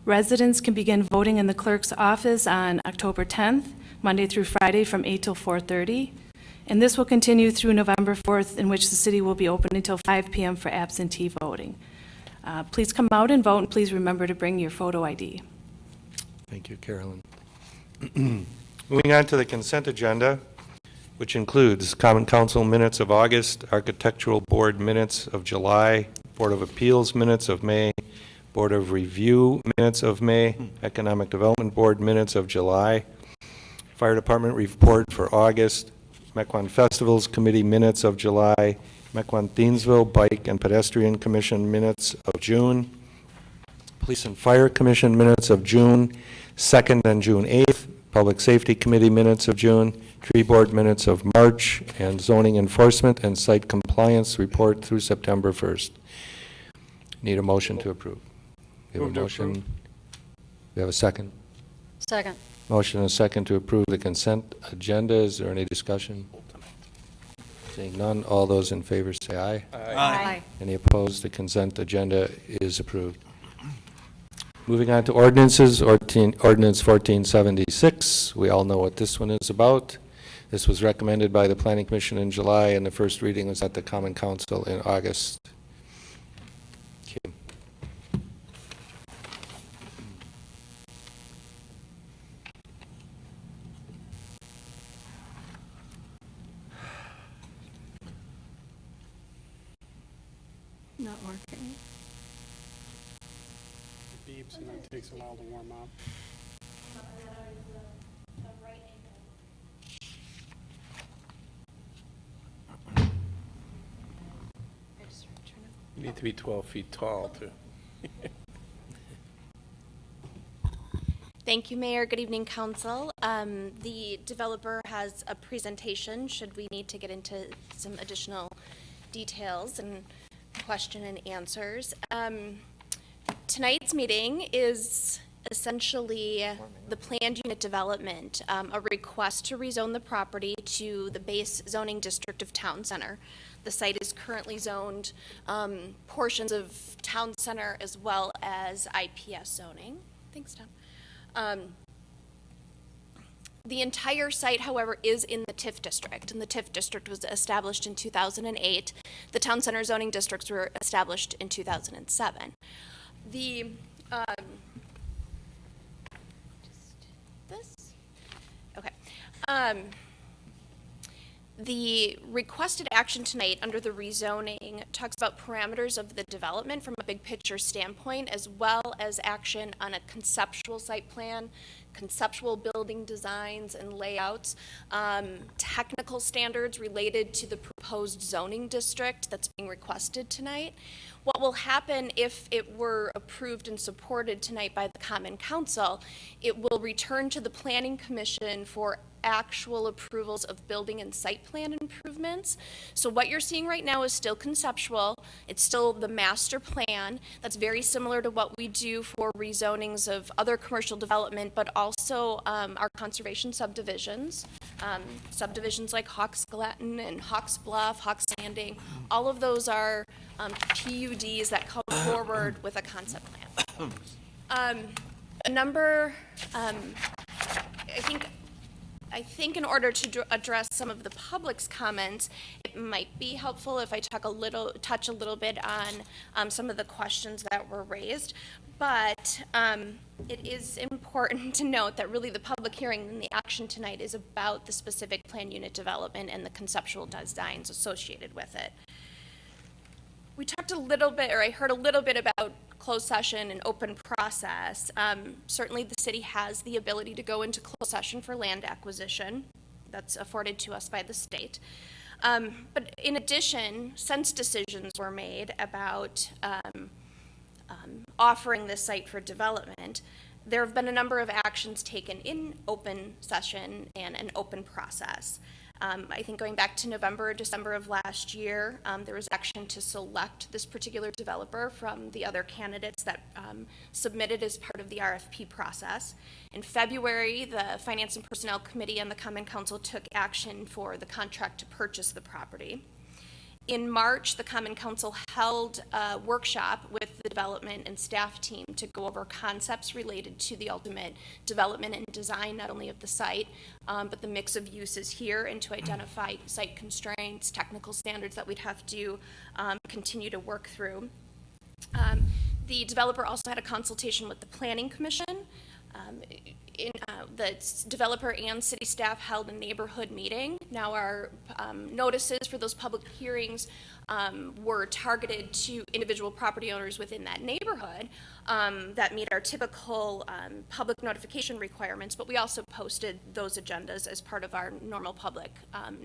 Residents can begin voting in the clerk's office on October 10th, Monday through Friday from 8 till 4:30. And this will continue through November 4th, in which the city will be open until 5 p.m. for absentee voting. Please come out and vote, and please remember to bring your photo ID. Thank you, Carolyn. Moving on to the consent agenda, which includes Common Council minutes of August, Architectural Board minutes of July, Board of Appeals minutes of May, Board of Review minutes of May, Economic Development Board minutes of July, Fire Department report for August, Mequon Festivals Committee minutes of July, Mequon Thiensville Bike and Pedestrian Commission minutes of June, Police and Fire Commission minutes of June 2nd and June 8th, Public Safety Committee minutes of June, Tree Board minutes of March, and Zoning Enforcement and Site Compliance report through September 1st. Need a motion to approve. We have a motion. We have a second. Second. Motion and a second to approve the consent agenda. Is there any discussion? Seeing none, all those in favor say aye. Aye. Any opposed? The consent agenda is approved. Moving on to ordinances, Ordinance 1476. We all know what this one is about. This was recommended by the Planning Commission in July, and the first reading was at the Common Council in August. Okay. Not working. Beeps and it takes a while to warm up. You need to be 12 feet tall, too. Thank you, Mayor. Good evening, Council. The developer has a presentation, should we need to get into some additional details and question and answers. Tonight's meeting is essentially the planned unit development, a request to rezone the property to the base zoning district of Town Center. The site is currently zoned portions of Town Center as well as IPS zoning. Thanks, Tom. The entire site, however, is in the TIF district, and the TIF district was established in 2008. The Town Center zoning districts were established in 2007. The The requested action tonight under the rezoning talks about parameters of the development from a big picture standpoint, as well as action on a conceptual site plan, conceptual building designs and layouts, technical standards related to the proposed zoning district that's being requested tonight. What will happen if it were approved and supported tonight by the Common Council, it will return to the Planning Commission for actual approvals of building and site plan improvements. So what you're seeing right now is still conceptual. It's still the master plan. That's very similar to what we do for rezonings of other commercial development, but also our conservation subdivisions. Subdivisions like Hawks Glatton and Hawks Bluff, Hawks Landing, all of those are PUDs that come forward with a concept plan. I think in order to address some of the public's comments, it might be helpful if I touch a little bit on some of the questions that were raised. But it is important to note that really the public hearing and the action tonight is about the specific plan unit development and the conceptual designs associated with it. We talked a little bit, or I heard a little bit about closed session and open process. Certainly the city has the ability to go into closed session for land acquisition. That's afforded to us by the state. But in addition, since decisions were made about offering this site for development, there have been a number of actions taken in open session and an open process. I think going back to November or December of last year, there was action to select this particular developer from the other candidates that submitted as part of the RFP process. In February, the Finance and Personnel Committee and the Common Council took action for the contract to purchase the property. In March, the Common Council held a workshop with the development and staff team to go over concepts related to the ultimate development and design, not only of the site, but the mix of uses here, and to identify site constraints, technical standards that we'd have to continue to work through. The developer also had a consultation with the Planning Commission. The developer and city staff held a neighborhood meeting. Now our notices for those public hearings were targeted to individual property owners within that neighborhood that meet our typical public notification requirements, but we also posted those agendas as part of our normal public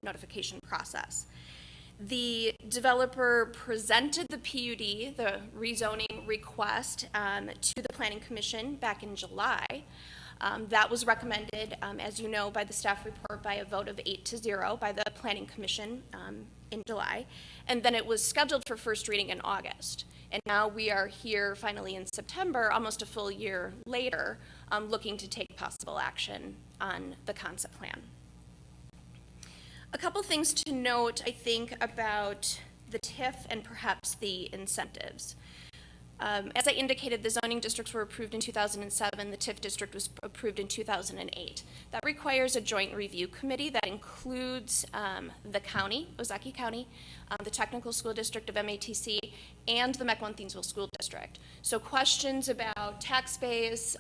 notification process. The developer presented the PUD, the rezoning request, to the Planning Commission back in July. That was recommended, as you know, by the staff report by a vote of 8-0 by the Planning Commission in July. And then it was scheduled for first reading in August. And now we are here finally in September, almost a full year later, looking to take possible action on the concept plan. A couple things to note, I think, about the TIF and perhaps the incentives. As I indicated, the zoning districts were approved in 2007. The TIF district was approved in 2008. That requires a joint review committee that includes the county, Ozaukee County, the technical school district of MATC, and the Mequon-Thiensville School District. So questions about tax base,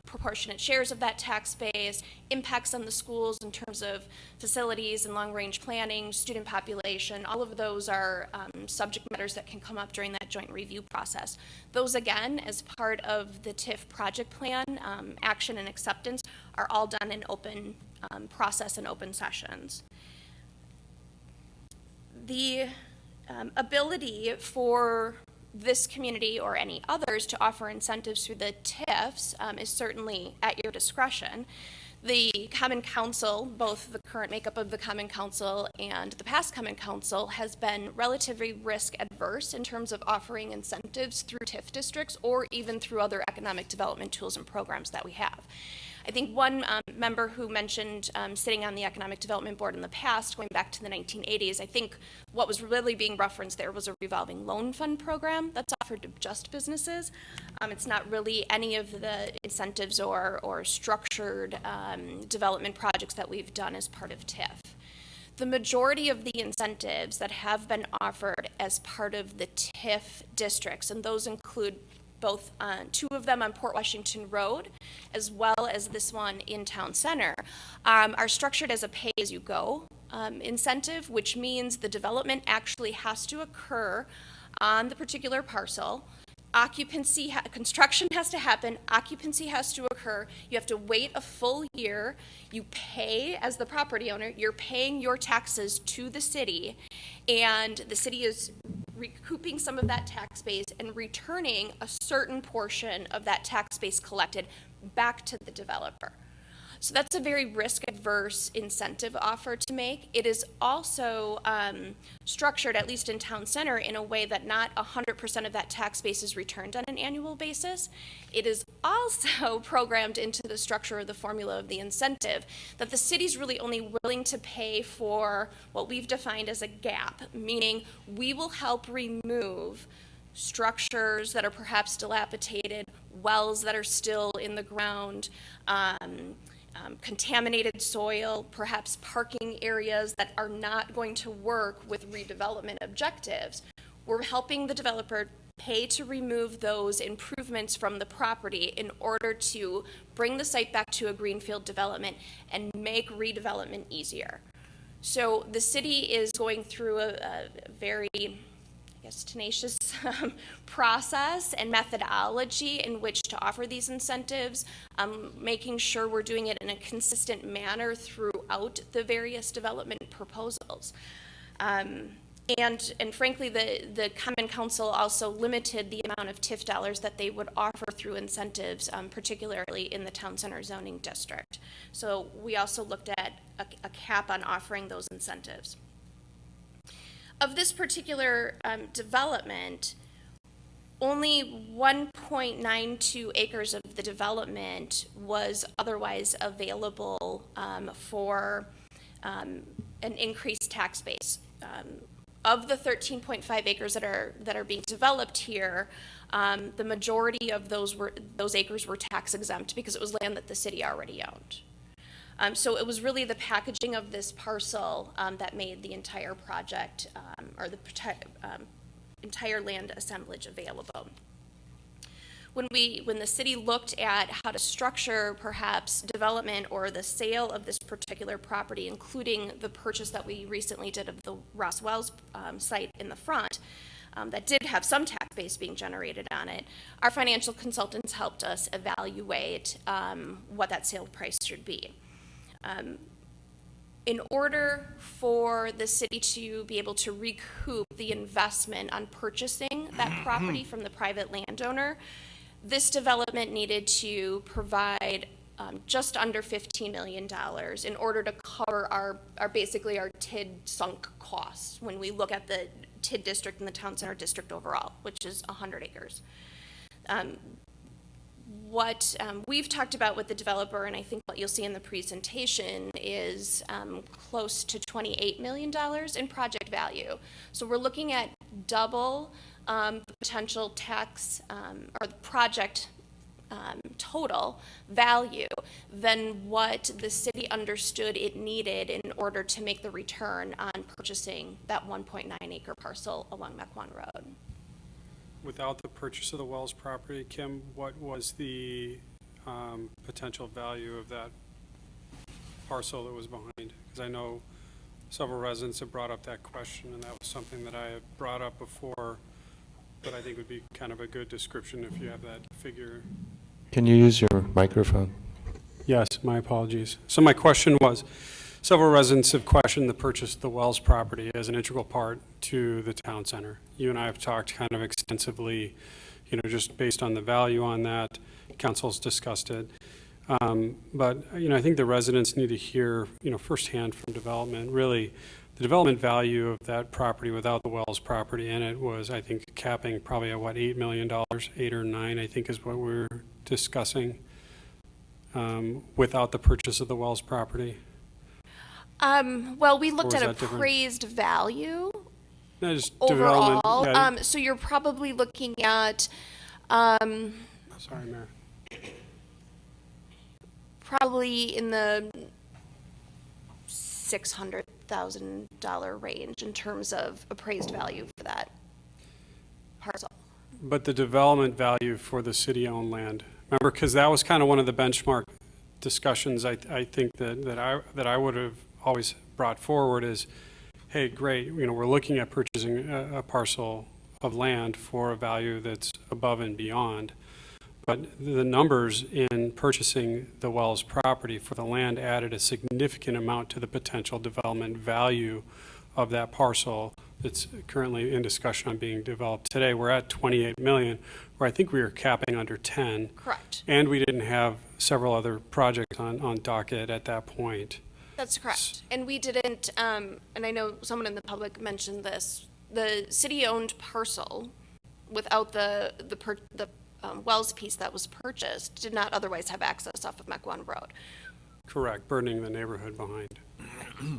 proportionate shares of that tax base, impacts on the schools in terms of facilities and long-range planning, student population, all of those are subject matters that can come up during that joint review process. Those, again, as part of the TIF project plan, action and acceptance, are all done in open process and open sessions. The ability for this community or any others to offer incentives through the TIFs is certainly at your discretion. The Common Council, both the current makeup of the Common Council and the past Common Council, has been relatively risk adverse in terms of offering incentives through TIF districts or even through other economic development tools and programs that we have. I think one member who mentioned sitting on the Economic Development Board in the past, going back to the 1980s, I think what was really being referenced there was a revolving loan fund program that's offered to just businesses. It's not really any of the incentives or structured development projects that we've done as part of TIF. The majority of the incentives that have been offered as part of the TIF districts, and those include both two of them on Port Washington Road, as well as this one in Town Center, are structured as a pay-as-you-go incentive, which means the development actually has to occur on the particular parcel. Construction has to happen, occupancy has to occur, you have to wait a full year, you pay as the property owner, you're paying your taxes to the city, and the city is recouping some of that tax base and returning a certain portion of that tax base collected back to the developer. So that's a very risk-adverse incentive offer to make. It is also structured, at least in Town Center, in a way that not 100% of that tax base is returned on an annual basis. It is also programmed into the structure of the formula of the incentive that the city's really only willing to pay for what we've defined as a gap, meaning we will help remove structures that are perhaps dilapidated, wells that are still in the ground, contaminated soil, perhaps parking areas that are not going to work with redevelopment objectives. We're helping the developer pay to remove those improvements from the property in order to bring the site back to a greenfield development and make redevelopment easier. So the city is going through a very tenacious process and methodology in which to offer these incentives, making sure we're doing it in a consistent manner throughout the various development proposals. And frankly, the Common Council also limited the amount of TIF dollars that they would offer through incentives, particularly in the Town Center zoning district. So we also looked at a cap on offering those incentives. Of this particular development, only 1.92 acres of the development was otherwise available for an increased tax base. Of the 13.5 acres that are being developed here, the majority of those acres were tax exempt because it was land that the city already owned. So it was really the packaging of this parcel that made the entire project or the entire land assemblage available. When the city looked at how to structure perhaps development or the sale of this particular property, including the purchase that we recently did of the Ross Wells site in the front, that did have some tax base being generated on it, our financial consultants helped us evaluate what that sale price should be. In order for the city to be able to recoup the investment on purchasing that property from the private landowner, this development needed to provide just under $15 million in order to cover our basically our TID sunk costs when we look at the TID district and the Town Center district overall, which is 100 acres. What we've talked about with the developer, and I think what you'll see in the presentation, is close to $28 million in project value. So we're looking at double the potential tax or the project total value than what the city understood it needed in order to make the return on purchasing that 1.9 acre parcel along Mequon Road. Without the purchase of the Wells property, Kim, what was the potential value of that parcel that was behind? Because I know several residents have brought up that question, and that was something that I had brought up before, but I think would be kind of a good description if you have that figure. Can you use your microphone? Yes, my apologies. So my question was, several residents have questioned the purchase of the Wells property as an integral part to the town center. You and I have talked kind of extensively, just based on the value on that. Council's discussed it. But, I think the residents need to hear, firsthand from development, really, the development value of that property without the Wells property in it was, I think, capping probably at, $8 million, 8 or 9, I think is what we're discussing, without the purchase of the Wells property. Well, we looked was at that different? appraised value No, just overall. development, yeah. So you're probably looking at, Sorry, Mayor. probably in the $600,000 range in terms of appraised value for that parcel. But the development value for the city-owned land, remember, because that was kind of one of the benchmark discussions I think that I would have always brought forward is, hey, great, we're looking at purchasing a parcel of land for a value that's above and beyond. But the numbers in purchasing the Wells property for the land added a significant amount to the potential development value of that parcel that's currently in discussion on being developed today. We're at 28 million, where I think we were capping under 10. Correct. And we didn't have several other projects on docket at that point. That's correct. And we didn't, and I know someone in the public mentioned this, the city-owned parcel, without the Wells piece that was purchased, did not otherwise have access off of Mequon Road. Correct, burdening the neighborhood behind. Okay.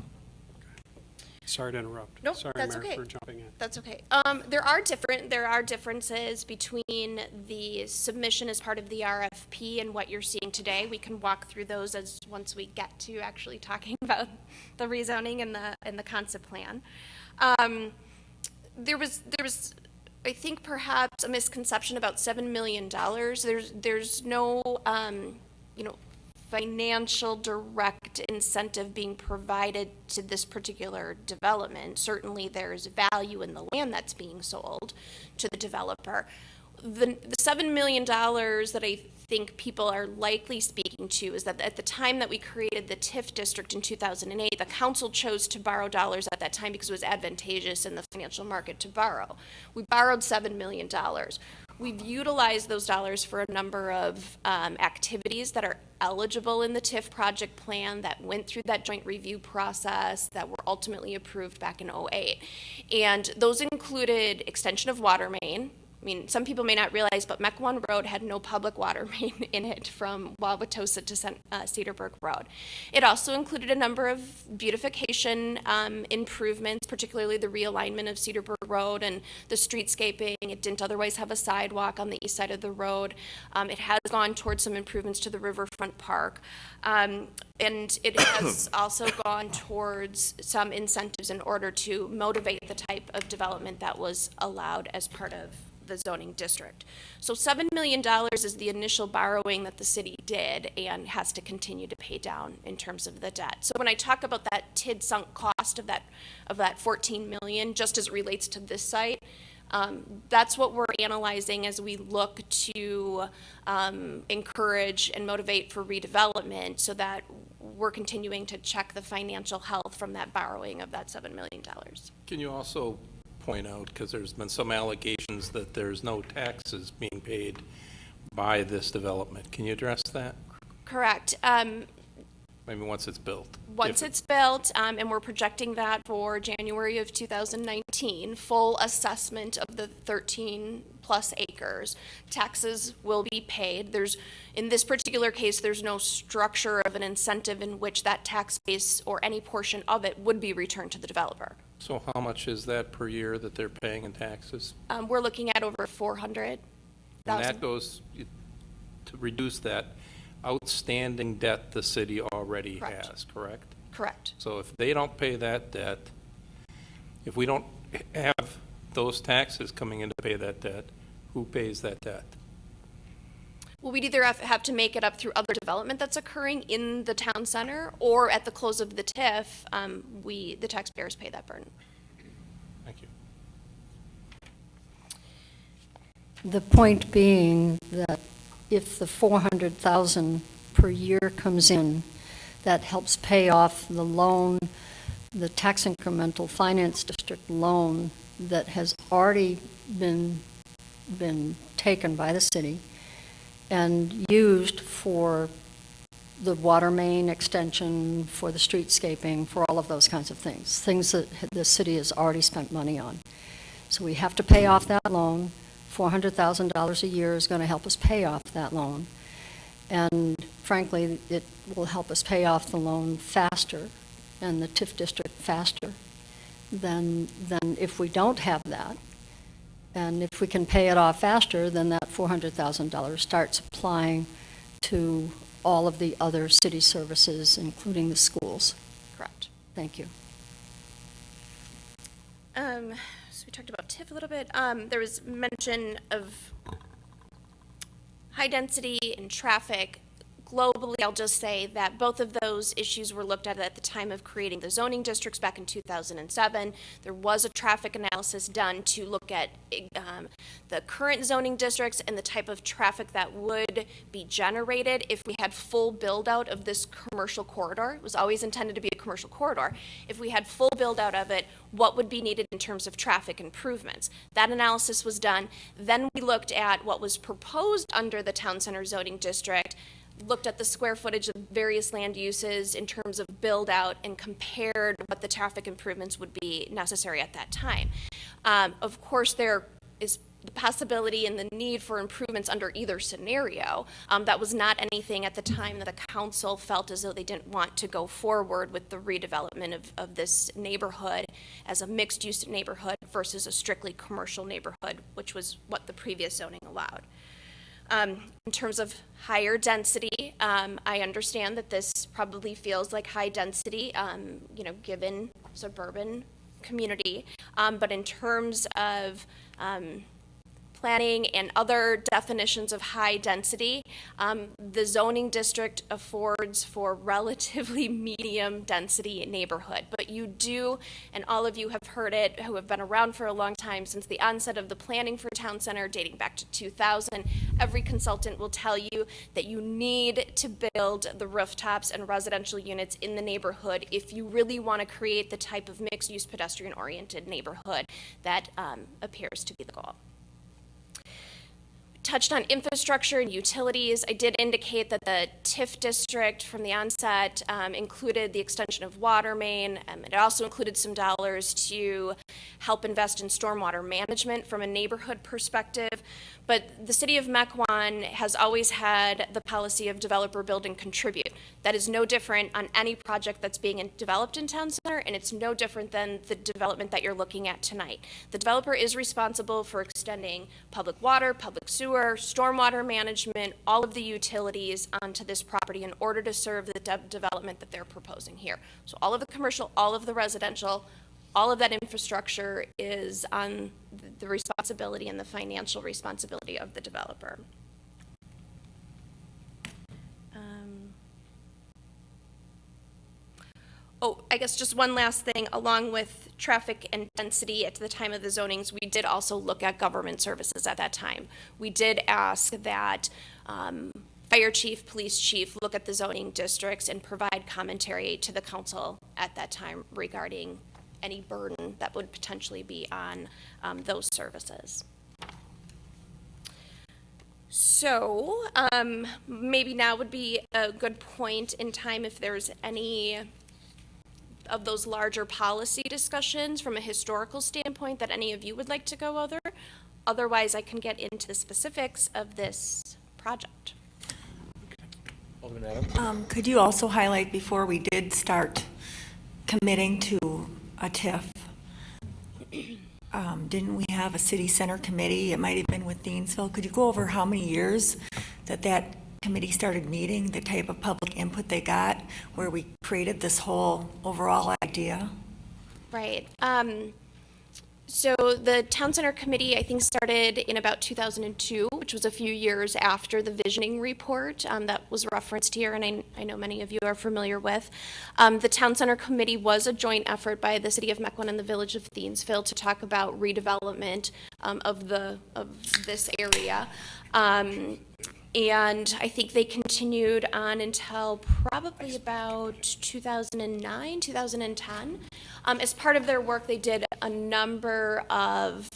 Sorry to interrupt. Nope, Sorry, that's Mayor, okay. for jumping in. That's okay. There are differences between the submission as part of the RFP and what you're seeing today. We can walk through those as once we get to actually talking about the rezoning and the concept plan. There was I think perhaps a misconception about $7 million. There's no financial direct incentive being provided to this particular development. Certainly there's value in the land that's being sold to the developer. The $7 million that I think people are likely speaking to is that at the time that we created the TIF district in 2008, the council chose to borrow dollars at that time because it was advantageous in the financial market to borrow. We borrowed $7 million. We've utilized those dollars for a number of activities that are eligible in the TIF project plan that went through that joint review process that were ultimately approved back in 2008. And those included extension of water main. I mean, some people may not realize, but Mequon Road had no public water main in it from Wauwatosa to Cedarburg Road. It also included a number of beautification improvements, particularly the realignment of Cedarburg Road and the streetscaping. It didn't otherwise have a sidewalk on the east side of the road. It has gone towards some improvements to the riverfront park. And it has also gone towards some incentives in order to motivate the type of development that was allowed as part of the zoning district. So $7 million is the initial borrowing that the city did and has to continue to pay down in terms of the debt. So when I talk about that TID sunk cost of that $14 million, just as it relates to this site, that's what we're analyzing as we look to encourage and motivate for redevelopment, so that we're continuing to check the financial health from that borrowing of that $7 million. Can you also point out, because there's been some allegations that there's no taxes being paid by this development. Can you address that? Correct. Maybe once it's built. Once it's built, and we're projecting that for January of 2019, full assessment of the 13 plus acres, taxes will be paid. In this particular case, there's no structure of an incentive in which that tax base or any portion of it would be returned to the developer. So how much is that per year that they're paying in taxes? We're looking at over $400,000. And that goes to reduce that outstanding debt the city already has, correct? Correct. So if they don't pay that debt, if we don't have those taxes coming in to pay that debt, who pays that debt? Well, we'd either have to make it up through other development that's occurring in the town center, or at the close of the TIF, the taxpayers pay that burden. Thank you. The point being that if the $400,000 per year comes in, that helps pay off the loan, the tax incremental finance district loan that has already been taken by the city and used for the water main extension, for the streetscaping, for all of those kinds of things that the city has already spent money on. So we have to pay off that loan. $400,000 a year is going to help us pay off that loan. And frankly, it will help us pay off the loan faster and the TIF district faster than if we don't have that. And if we can pay it off faster, then that $400,000 starts applying to all of the other city services, including the schools. Correct. Thank you. So we talked about TIF a little bit. There was mention of high density and traffic. Globally, I'll just say that both of those issues were looked at the time of creating the zoning districts back in 2007. There was a traffic analysis done to look at the current zoning districts and the type of traffic that would be generated if we had full build out of this commercial corridor. It was always intended to be a commercial corridor. If we had full build out of it, what would be needed in terms of traffic improvements? That analysis was done. Then we looked at what was proposed under the town center zoning district, looked at the square footage of various land uses in terms of build out and compared what the traffic improvements would be necessary at that time. Of course, there is the possibility and the need for improvements under either scenario. That was not anything at the time that the council felt as though they didn't want to go forward with the redevelopment of this neighborhood as a mixed-use neighborhood versus a strictly commercial neighborhood, which was what the previous zoning allowed. In terms of higher density, I understand that this probably feels like high density, given suburban community. But in terms of planning and other definitions of high density, the zoning district affords for relatively medium density neighborhood. But you do, and all of you have heard it, who have been around for a long time, since the onset of the planning for town center dating back to 2000, every consultant will tell you that you need to build the rooftops and residential units in the neighborhood if you really want to create the type of mixed-use pedestrian-oriented neighborhood that appears to be the goal. Touched on infrastructure and utilities. I did indicate that the TIF district from the onset included the extension of water main. It also included some dollars to help invest in stormwater management from a neighborhood perspective. But the city of Mequon has always had the policy of developer build and contribute. That is no different on any project that's being developed in town center, and it's no different than the development that you're looking at tonight. The developer is responsible for extending public water, public sewer, stormwater management, all of the utilities onto this property in order to serve the development that they're proposing here. So all of the commercial, all of the residential, all of that infrastructure is on the responsibility and the financial responsibility of the developer. I guess just one last thing, along with traffic and density at the time of the zonings, we did also look at government services at that time. We did ask that fire chief, police chief look at the zoning districts and provide commentary to the council at that time regarding any burden that would potentially be on those services. So maybe now would be a good point in time if there's any of those larger policy discussions from a historical standpoint that any of you would like to go over. Otherwise, I can get into the specifics of this project. Could you also highlight, before we did start committing to a TIF, didn't we have a city center committee? It might have been with Thiensville. Could you go over how many years that committee started meeting, the type of public input they got, where we created this whole overall idea? Right. So the Town Center Committee, I think, started in about 2002, which was a few years after the visioning report that was referenced here, and I know many of you are familiar with. The Town Center Committee was a joint effort by the City of Mequon and the Village of Thiensville to talk about redevelopment of this area. And I think they continued on until probably about 2009, 2010. As part of their work, they did a number of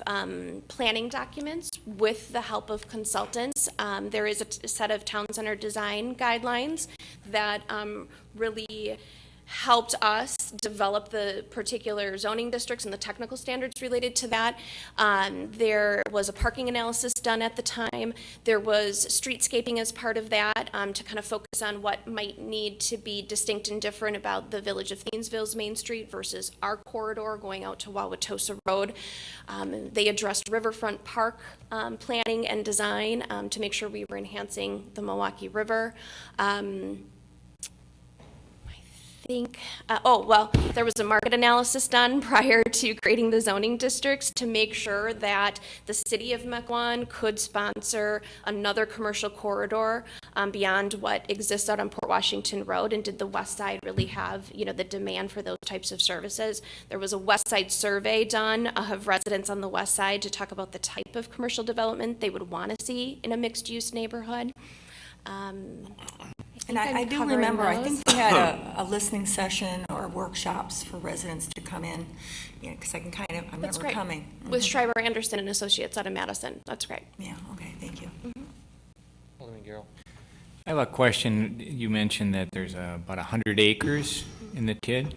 planning documents with the help of consultants. There is a set of town center design guidelines that really helped us develop the particular zoning districts and the technical standards related to that. There was a parking analysis done at the time. There was streetscaping as part of that to kind of focus on what might need to be distinct and different about the Village of Thiensville's Main Street versus our corridor going out to Wauwatosa Road. They addressed riverfront park planning and design to make sure we were enhancing the Milwaukee River. There was a market analysis done prior to creating the zoning districts to make sure that the city of Mequon could sponsor another commercial corridor beyond what exists out on Port Washington Road, and did the west side really have, you know, the demand for those types of services. There was a west side survey done of residents on the west side to talk about the type of commercial development they would want to see in a mixed-use neighborhood. And I do remember, I think we had a listening session or workshops for residents to come in, because I remember coming. With Schreiber Anderson and Associates out of Madison. That's great. Yeah, okay, thank you. Alderman Garrell. I have a question. You mentioned that there's about 100 acres in the TID,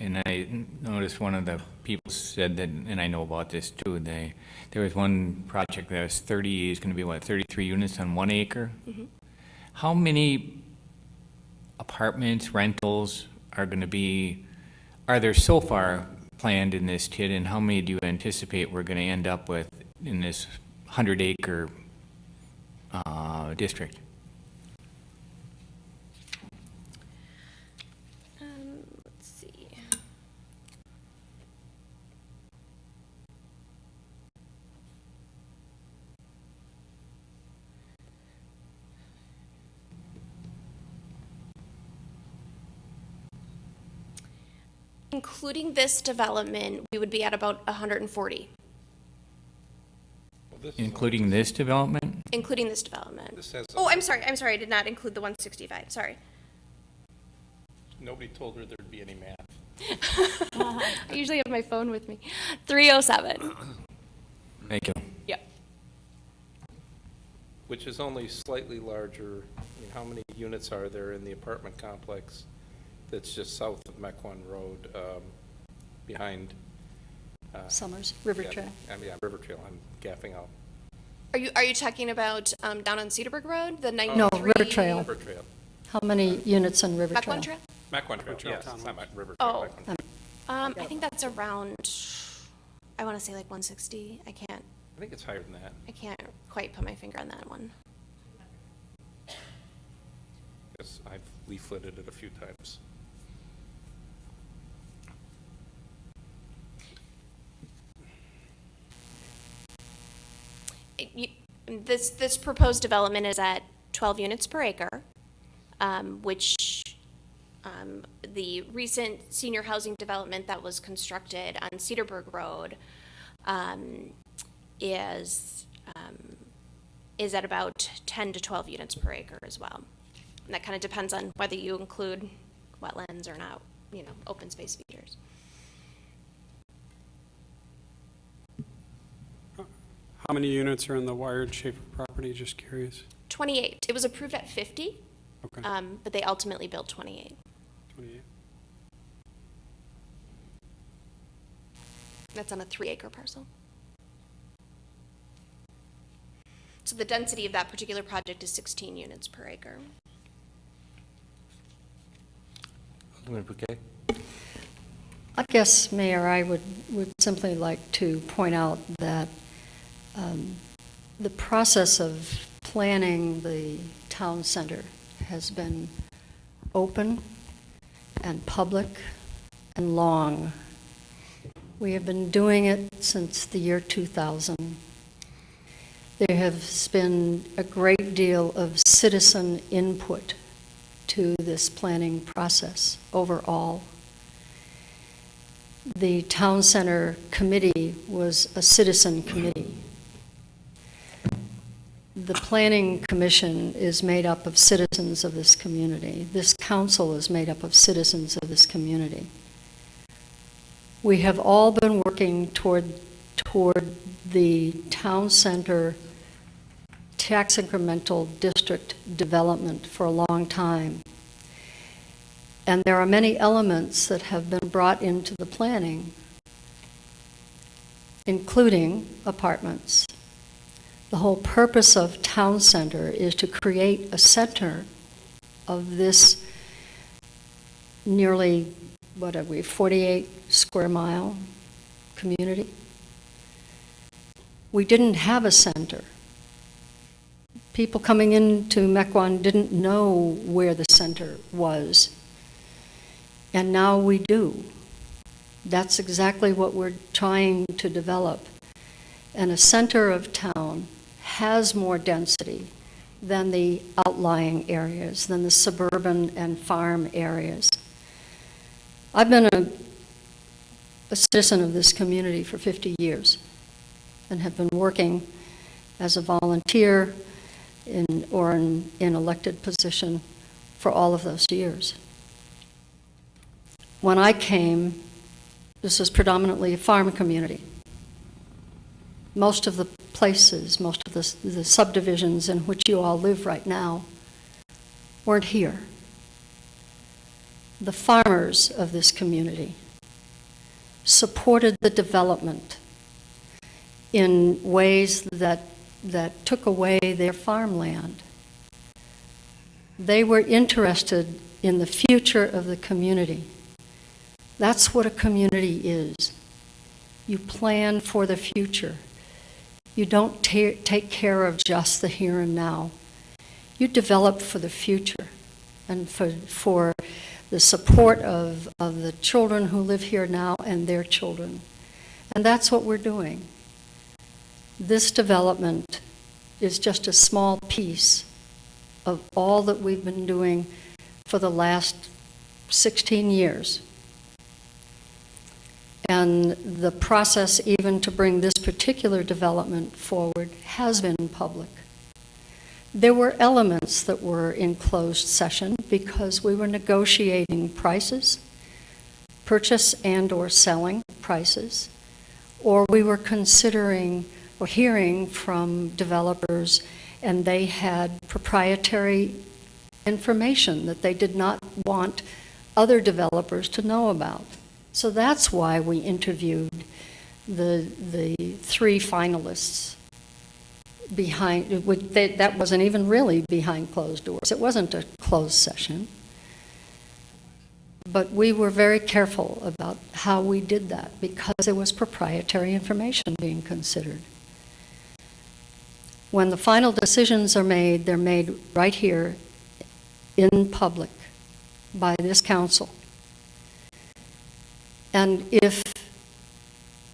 and I noticed one of the people said that, and I know about this too, there was one project that was 33 units on 1 acre? Mm-hmm. How many apartments, rentals are there so far planned in this TID, and how many do you anticipate we're going to end up with in this 100-acre district? Let's see. Including this development, we would be at about 140. Including this development? Including this development. This has I'm sorry, I did not include the 165, sorry. Nobody told her there'd be any math. I usually have my phone with me. 307. Thank you. Yep. Which is only slightly larger. I mean, how many units are there in the apartment complex that's just south of Mequon Road, behind? Summers, River yeah, Trail. Yeah, River Trail, I'm gaffing out. Are you talking about down on Cedarburg Road, the 93? No, River Trail. River Trail. How many units on River Trail? Mequon Trail? Mequon Trail, yes, Town not River Trail. Oh. Mequon Trail. I think that's around, I want to say like 160. I think it's higher than that. I can't quite put my finger on that one. Yes, I've leafleted it a few times. This proposed development is at 12 units per acre, which the recent senior housing development that was constructed on Cedarburg Road is at about 10 to 12 units per acre as well. And that kind of depends on whether you include wetlands or not, open space features. How many units are in the Wired Schaefer property? Just curious. 28. It was approved at 50, Okay. but they ultimately built 28. 28. That's on a 3-acre parcel. So the density of that particular project is 16 units per acre. Alderman Bouquet. I guess, Mayor, I would simply like to point out that the process of planning the town center has been open and public and long. We have been doing it since the year 2000. There has been a great deal of citizen input to this planning process overall. The Town Center Committee was a citizen committee. the Planning Commission is made up of citizens of this community. This council is made up of citizens of this community. We have all been working toward the town center tax incremental district development for a long time. And there are many elements that have been brought into the planning, including apartments. The whole purpose of town center is to create a center of this nearly, 48 square mile community. We didn't have a center. People coming into Mequon didn't know where the center was. And now we do. That's exactly what we're trying to develop. And a center of town has more density than the outlying areas, than the suburban and farm areas. I've been a citizen of this community for 50 years and have been working as a volunteer in elected position for all of those years. When I came, this was predominantly a farm community. Most of the places, most of the subdivisions in which you all live right now weren't here. The farmers of this community supported the development in ways that took away their farmland. They were interested in the future of the community. That's what a community is. You plan for the future. You don't take care of just the here and now. You develop for the future and for the support of the children who live here now and their children. And that's what we're doing. This development is just a small piece of all that we've been doing for the last 16 years. And the process even to bring this particular development forward has been public. There were elements that were in closed session because we were negotiating prices, purchase and/or selling prices, or we were considering or hearing from developers and they had proprietary information that they did not want other developers to know about. So that's why we interviewed the three finalists behind, that wasn't even really behind closed doors. It wasn't a closed session. But we were very careful about how we did that because there was proprietary information being considered. When the final decisions are made, they're made right here in public by this council. And if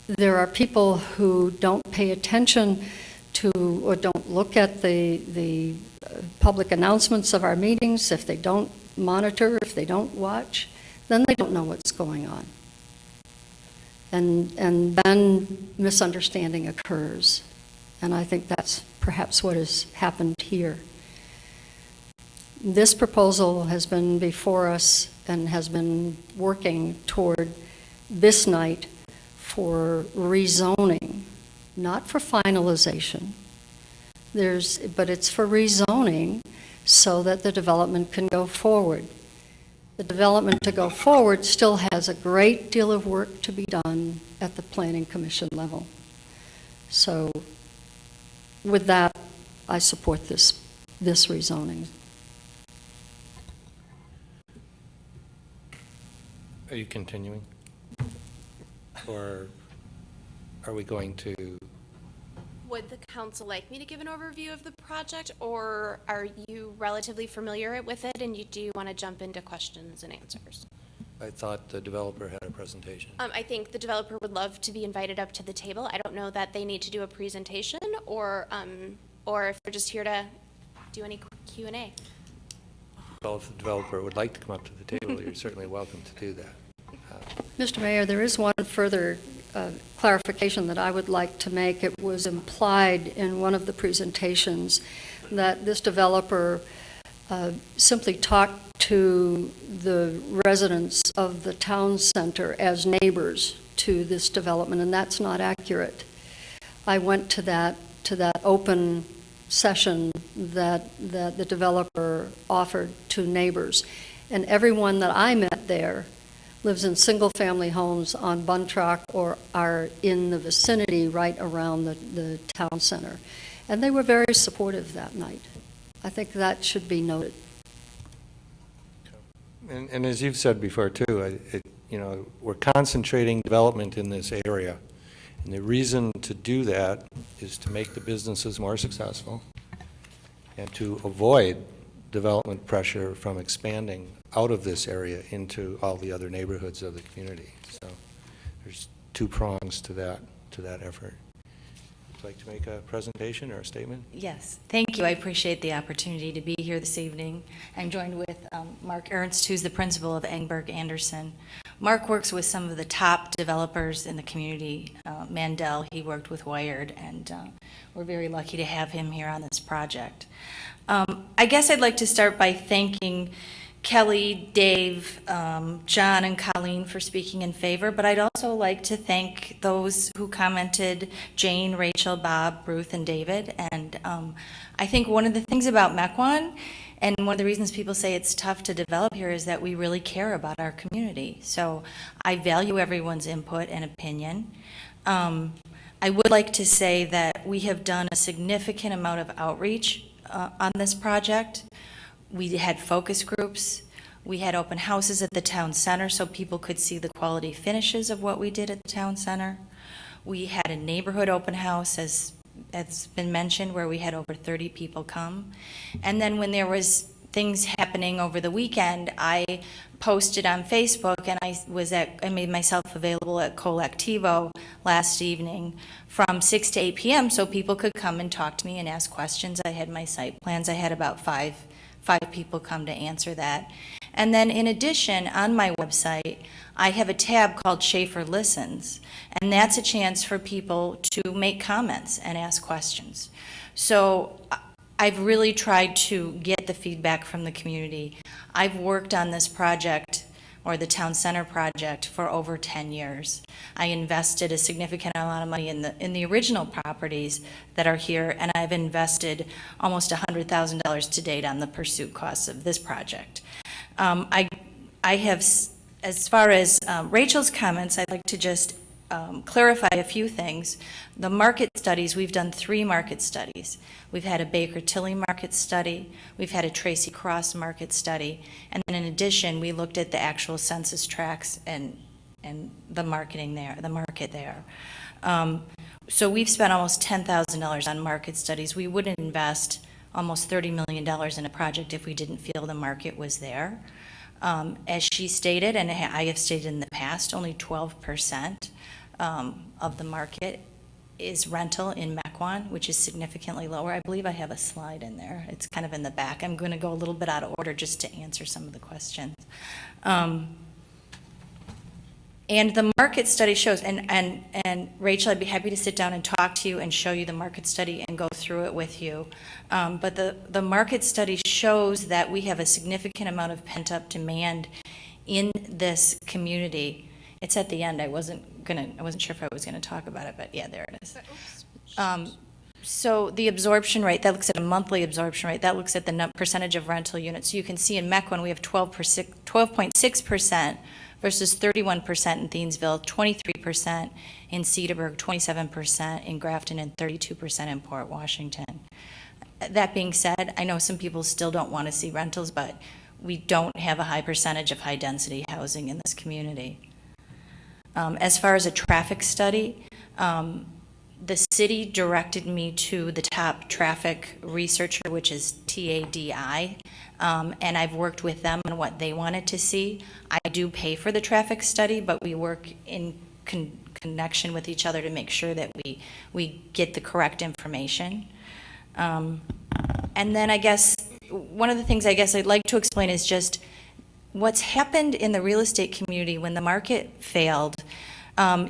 there are people who don't pay attention to or don't look at the public announcements of our meetings, if they don't monitor, if they don't watch, then they don't know what's going on. And then misunderstanding occurs. And I think that's perhaps what has happened here. This proposal has been before us and has been working toward this night for rezoning, not for finalization. But it's for rezoning so that the development can go forward. The development to go forward still has a great deal of work to be done at the Planning Commission level. So with that, I support this rezoning. Are you continuing? Or are we going to? Would the council like me to give an overview of the project, or are you relatively familiar with it and do you want to jump into questions and answers? I thought the developer had a presentation. I think the developer would love to be invited up to the table. I don't know that they need to do a presentation or if they're just here to do any Q&A. Well, if the developer would like to come up to the table, you're certainly welcome to do that. Mr. Mayor, there is one further clarification that I would like to make. It was implied in one of the presentations that this developer simply talked to the residents of the town center as neighbors to this development, and that's not accurate. I went to that open session that the developer offered to neighbors, and everyone that I met there lives in single-family homes on Buntrock or are in the vicinity right around the town center. And they were very supportive that night. I think that should be noted. And as you've said before too, we're concentrating development in this area. And the reason to do that is to make the businesses more successful and to avoid development pressure from expanding out of this area into all the other neighborhoods of the community. So there's two prongs to that effort. Would you like to make a presentation or a statement? Yes, thank you. I appreciate the opportunity to be here this evening. I'm joined with Mark Ernst, who's the principal of Engberg Anderson. Mark works with some of the top developers in the community. Mandel, he worked with Wired, and we're very lucky to have him here on this project. I guess I'd like to start by thanking Kelly, Dave, John, and Colleen for speaking in favor, but I'd also like to thank those who commented, Jane, Rachel, Bob, Ruth, and David. And I think one of the things about Mequon, and one of the reasons people say it's tough to develop here, is that we really care about our community. So I value everyone's input and opinion. I would like to say that we have done a significant amount of outreach on this project. We had focus groups. We had open houses at the town center so people could see the quality finishes of what we did at the town center. We had a neighborhood open house, as been mentioned, where we had over 30 people come. And then when there was things happening over the weekend, I posted on Facebook, and I made myself available at Colectivo last evening from 6 to 8 p.m. so people could come and talk to me and ask questions. I had my site plans. I had about five people come to answer that. And then in addition, on my website, I have a tab called Schaefer Listens, and that's a chance for people to make comments and ask questions. So I've really tried to get the feedback from the community. I've worked on this project, or the town center project, for over 10 years. I invested a significant amount of money in the original properties that are here, and I've invested almost $100,000 to date on the pursuit costs of this project. I have, as far as Rachel's comments, I'd like to just clarify a few things. The market studies, we've done 3 market studies. We've had a Baker Tilly market study, we've had a Tracy Cross market study, and then in addition, we looked at the actual census tracts and the market there. So we've spent almost $10,000 on market studies. We wouldn't invest almost $30 million in a project if we didn't feel the market was there. As she stated, and I have stated in the past, only 12% of the market is rental in Mequon, which is significantly lower. I believe I have a slide in there. It's kind of in the back. I'm going to go a little bit out of order just to answer some of the questions. And the market study shows, and Rachel, I'd be happy to sit down and talk to you and show you the market study and go through it with you. But the market study shows that we have a significant amount of pent-up demand in this community. It's at the end. I wasn't sure if I was gonna talk about it, but yeah, there it is. So the absorption rate, that looks at a monthly absorption rate, that looks at the percentage of rental units. So you can see in Mequon we have 12.6% versus 31% in Thiensville, 23% in Cedarburg, 27% in Grafton, and 32% in Port Washington. That being said, I know some people still don't want to see rentals, but we don't have a high percentage of high-density housing in this community. As far as a traffic study, the city directed me to the top traffic researcher, which is TADI, and I've worked with them on what they wanted to see. I do pay for the traffic study, but we work in connection with each other to make sure that we get the correct information. And then I guess one of the things I guess I'd like to explain is just what's happened in the real estate community when the market failed.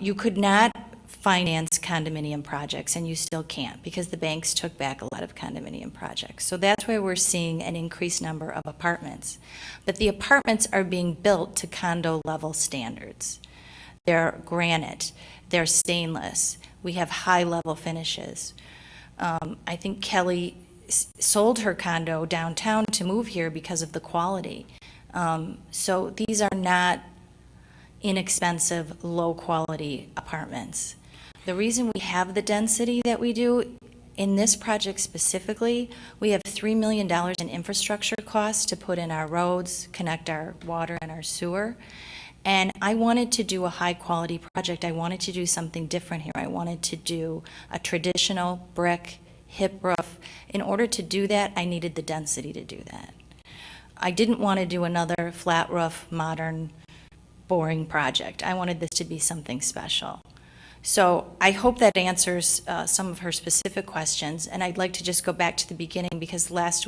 You could not finance condominium projects, and you still can't, because the banks took back a lot of condominium projects. So that's why we're seeing an increased number of apartments. But the apartments are being built to condo level standards. They're granite, they're stainless, we have high level finishes. I think Kelly sold her condo downtown to move here because of the quality. So these are not inexpensive, low-quality apartments. The reason we have the density that we do in this project specifically, we have $3 million in infrastructure costs to put in our roads, connect our water and our sewer. And I wanted to do a high-quality project. I wanted to do something different here. I wanted to do a traditional brick, hip roof. In order to do that, I needed the density to do that. I didn't want to do another flat roof, modern, boring project. I wanted this to be something special. So I hope that answers some of her specific questions, and I'd like to just go back to the beginning, because the last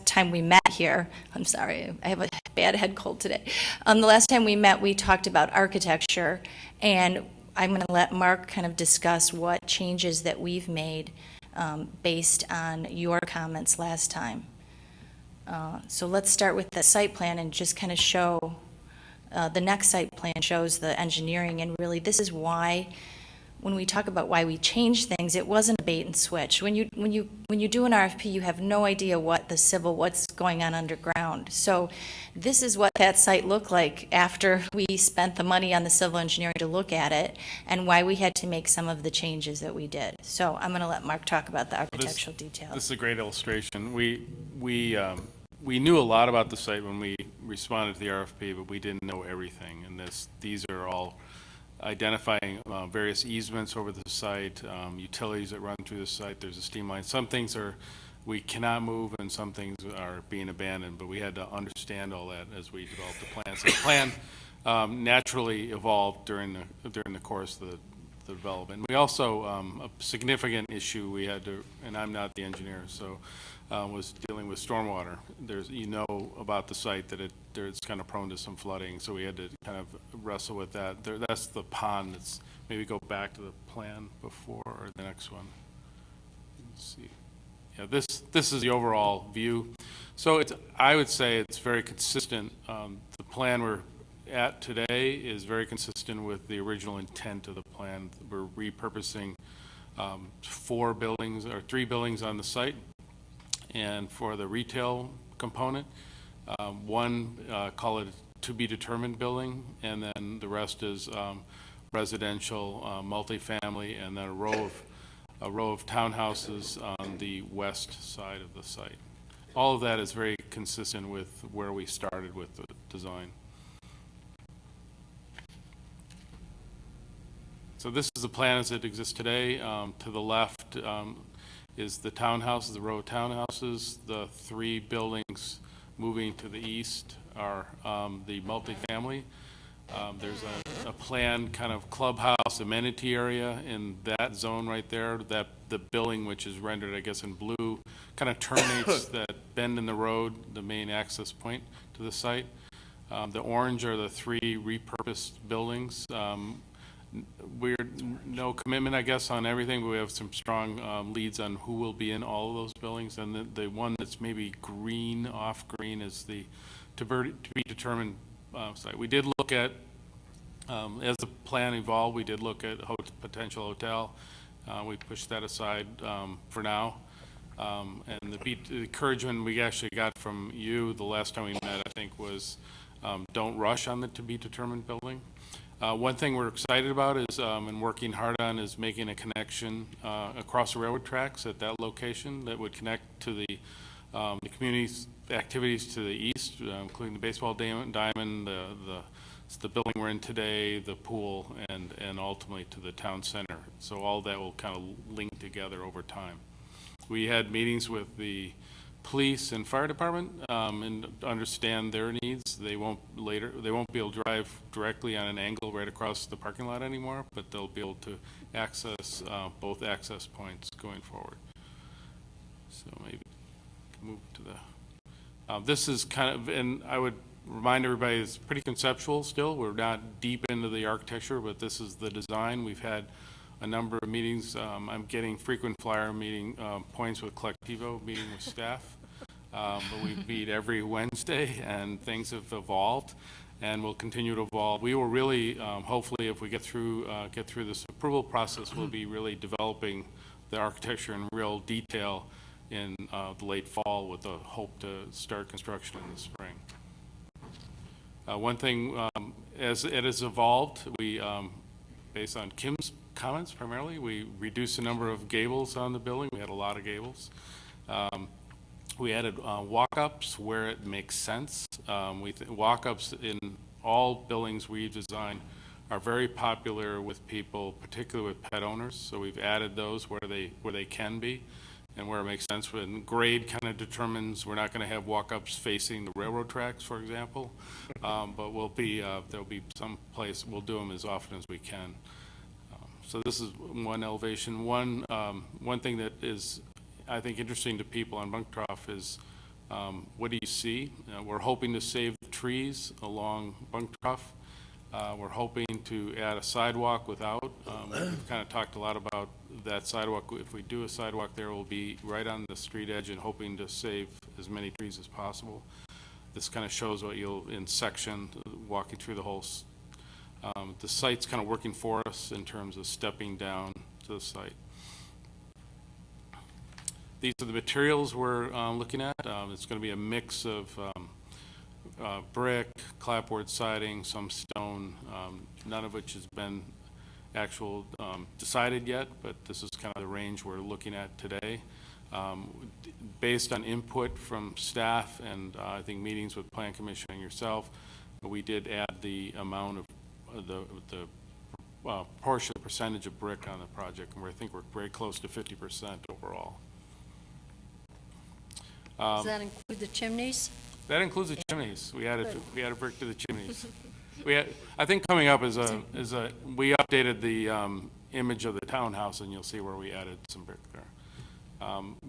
time we met here, I'm sorry, I have a bad head cold today. The last time we met, we talked about architecture, and I'm going to let Mark kind of discuss what changes that we've made based on your comments last time. So let's start with the site plan and just kind of show, the next site plan shows the engineering, and really this is why, when we talk about why we change things, it wasn't a bait and switch. When you do an RFP, you have no idea what's going on underground. So this is what that site looked like after we spent the money on the civil engineering to look at it, and why we had to make some of the changes that we did. So I'm going to let Mark talk about the architectural details. This is a great illustration. We knew a lot about the site when we responded to the RFP, but we didn't know everything. And these are all identifying various easements over the site, utilities that run through the site. There's a steam line. Some things we cannot move, and some things are being abandoned, but we had to understand all that as we developed the plan. So the plan naturally evolved during the course of the development. We also, a significant issue we had to, and I'm not the engineer, so was dealing with stormwater. About the site that it's kind of prone to some flooding, so we had to kind of wrestle with that. That's the pond. Maybe go back to the plan before, or the next one. Let's see. Yeah, this is the overall view. So I would say it's very consistent. The plan we're at today is very consistent with the original intent of the plan. We're repurposing 4 buildings or 3 buildings on the site, and for the retail component, one call it to be determined building, and then the rest is residential, multifamily, and then a row of townhouses on the west side of the site. All of that is very consistent with where we started with the design. So this is the plan as it exists today. To the left is the townhouses, the row of townhouses. The 3 buildings moving to the east are the multifamily. There's a planned kind of clubhouse amenity area in that zone right there. That the building, which is rendered, I guess, in blue, kind of terminates that bend in the road, the main access point to the site. The orange are the 3 repurposed buildings. We're no commitment, I guess, on everything, but we have some strong leads on who will be in all of those buildings. And the one that's maybe green, off green, is the to be determined site. We did look at, as the plan evolved, we did look at potential hotel. We pushed that aside for now. And the encouragement we actually got from you the last time we met, I think, was don't rush on the to be determined building. One thing we're excited about is, and working hard on, is making a connection across the railroad tracks at that location that would connect to the community's activities to the east, including the baseball diamond, the building we're in today, the pool, and ultimately to the town center. So all that will kind of link together over time. We had meetings with the police and fire department and understand their needs. They won't be able to drive directly on an angle right across the parking lot anymore, but they'll be able to access both access points going forward. So maybe move to the this is kind of, and I would Remind everybody it's pretty conceptual still. We're not deep into the architecture, but this is the design. We've had a number of meetings. I'm getting frequent flyer meeting points with Collectivo, meeting with staff. But we meet every Wednesday, and things have evolved and will continue to evolve. We will really, hopefully, if we get through this approval process, we'll be really developing the architecture in real detail in the late fall with the hope to start construction in the spring. One thing, as it has evolved, we, based on Kim's comments primarily, we reduced the number of gables on the building. We had a lot of gables. We added walk-ups where it makes sense. Walk-ups in all buildings we design are very popular with people, particularly with pet owners. So we've added those where they can be and where it makes sense. When grade kind of determines we're not going to have walk-ups facing the railroad tracks, for example, but we'll be there'll be some place we'll do them as often as we can. So this is one elevation. One thing that is, I think, interesting to people on Bunk Trough is what do you see? We're hoping to save trees along Bunk Trough. We're hoping to add a sidewalk without. We've kind of talked a lot about that sidewalk. If we do a sidewalk there, will be right on the street edge and hoping to save as many trees as possible. This kind of shows what you'll, in section, walking through the whole. The site's kind of working for us in terms of stepping down to the site. These are the materials we're looking at. It's going to be a mix of brick, clapboard siding, some stone, none of which has been decided yet, but this is kind of the range we're looking at today. Based on input from staff and I think meetings with Plan Commission and yourself, we did add the amount of the percentage of brick on the project, and I think we're very close to 50% overall. Does that include the chimneys? That includes the chimneys. We added brick to the chimneys. I think coming up is we updated the image of the townhouse, and you'll see where we added some brick there.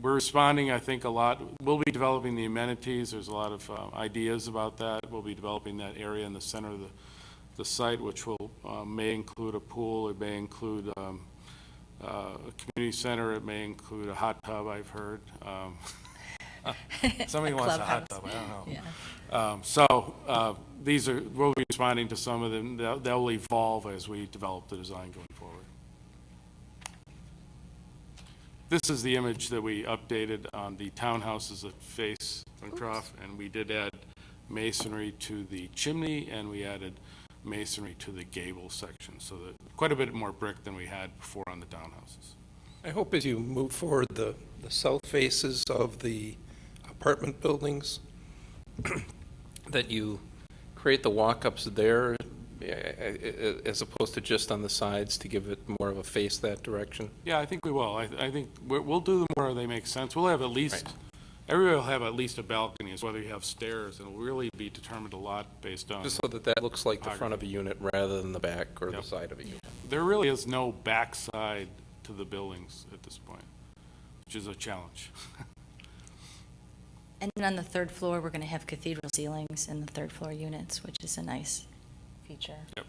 We're responding, I think, a lot. We'll be developing the amenities. There's a lot of ideas about that. We'll be developing that area in the center of the site, which will may include a pool. It may include a community center. It may include a hot tub, I've heard. Somebody wants a hot tub, I don't know. Yeah. We'll be responding to some of them. They'll evolve as we develop the design going forward. This is the image that we updated on the townhouses that face Bunk Trough, and we did add masonry to the chimney, and we added masonry to the gable section, so that quite a bit more brick than we had before on the townhouses. I hope as you move forward, the south faces of the apartment buildings, that you create the walk-ups there as opposed to just on the sides to give it more of a face that direction. Yeah, I think we will. I think we'll do them where they make sense. We'll have at least, everybody will have at least a balcony, as whether you have stairs. It'll really be determined a lot based on. Just so that looks like the front of a unit rather than the back or the side of a unit. There really is no backside to the buildings at this point, which is a challenge. And then on the third floor, we're going to have cathedral ceilings in the third floor units, which is a nice feature. Yep.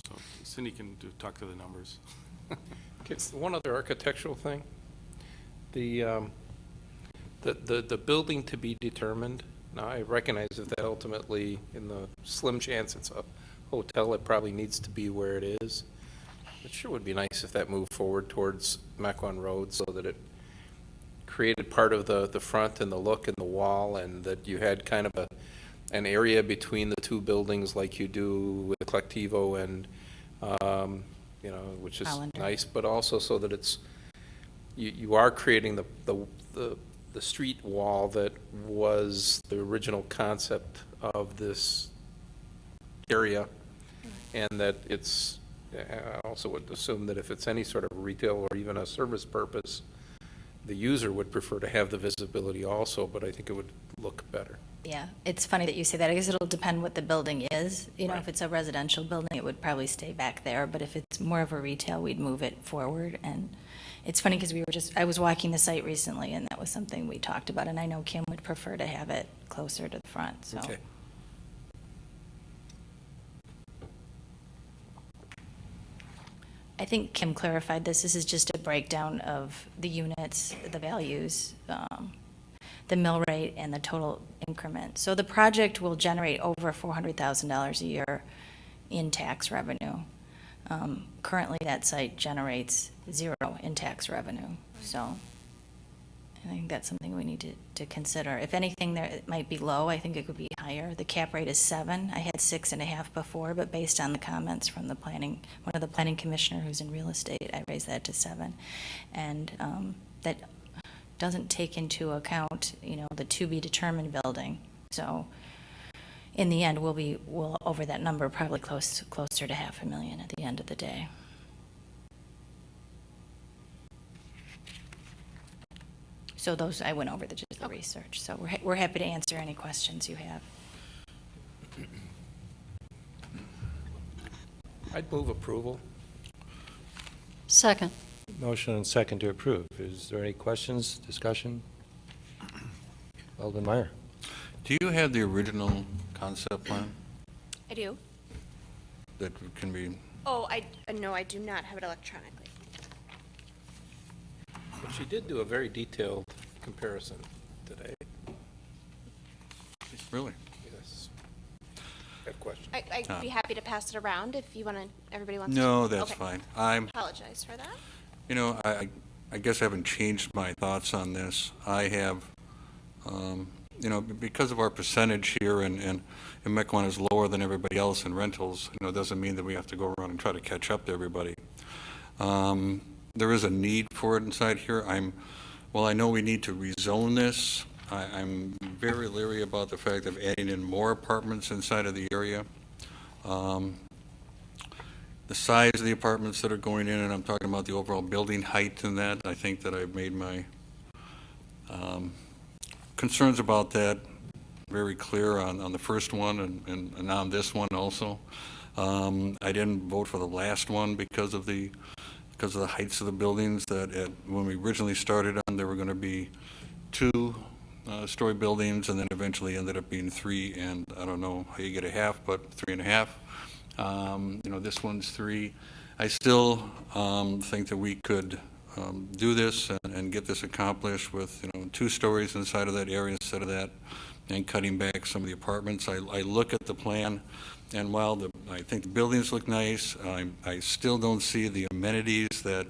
So Cindy can talk to the numbers. Okay, so one other architectural thing. The building to be determined. Now, I recognize that ultimately, in the slim chance it's a hotel, it probably needs to be where it is. It sure would be nice if that moved forward towards Mequon Road so that it created part of the front and the look and the wall, and that you had kind of an area between the two buildings like you do with Collectivo and, which is nice, but also so that it's, you are creating the street wall that was the original concept of this area, and that it's, I also would assume that if it's any sort of retail or even a service purpose, the user would prefer to have the visibility also, but I think it would look better. Yeah, it's funny that you say that. I guess it'll depend what the building is. If it's a residential building, it would probably stay back there, but if it's more of a retail, we'd move it forward. And It's funny because I was walking the site recently, and that was something we talked about, and I know Kim would prefer to have it closer to the front, so. Okay. I think Kim clarified this. This is just a breakdown of the units, the values, the mill rate, and the total increment. So the project will generate over $400,000 a year in tax revenue. Currently, that site generates zero in tax revenue. So I think that's something we need to consider. If anything, there it might be low. I think it could be higher. The cap rate is 7. I had 6.5 before, but based on the comments from one of the planning commissioner who's in real estate, I raised that to 7. And that doesn't take into account, the to be determined building. So in the end, we'll over that number, probably closer to $500,000 at the end of the day. So those, I went over just the research. So we're happy to answer any questions you have. I'd move approval. Second. Motion and second to approve. Is there any questions, discussion? Alderman Meyer. Do you have the original concept plan I do. that can be, Oh, no, I do not have it electronically. But she did do a very detailed comparison today. really? Yes. I have questions. I'd be happy to pass it around if everybody wants to. No, that's Okay. fine. I apologize for that. I guess I haven't changed my thoughts on this. I have, because of our percentage here and Mequon is lower than everybody else in rentals, it doesn't mean that we have to go around and try to catch up to everybody. There is a need for it inside here. I know we need to rezone this. I'm very leery about the fact of adding in more apartments inside of the area. The size of the apartments that are going in, and I'm talking about the overall building height and that, I think that I've made my concerns about that very clear on the first one and on this one also. I didn't vote for the last one because of the heights of the buildings that when we originally started on, there were going to be 2-story buildings, and then eventually ended up being 3, and I don't know how you get a half, but 3.5. This one's 3. I still think that we could do this and get this accomplished with 2 stories inside of that area instead of that, and cutting back some of the apartments. I look at the plan, and while I think the buildings look nice, I still don't see the amenities that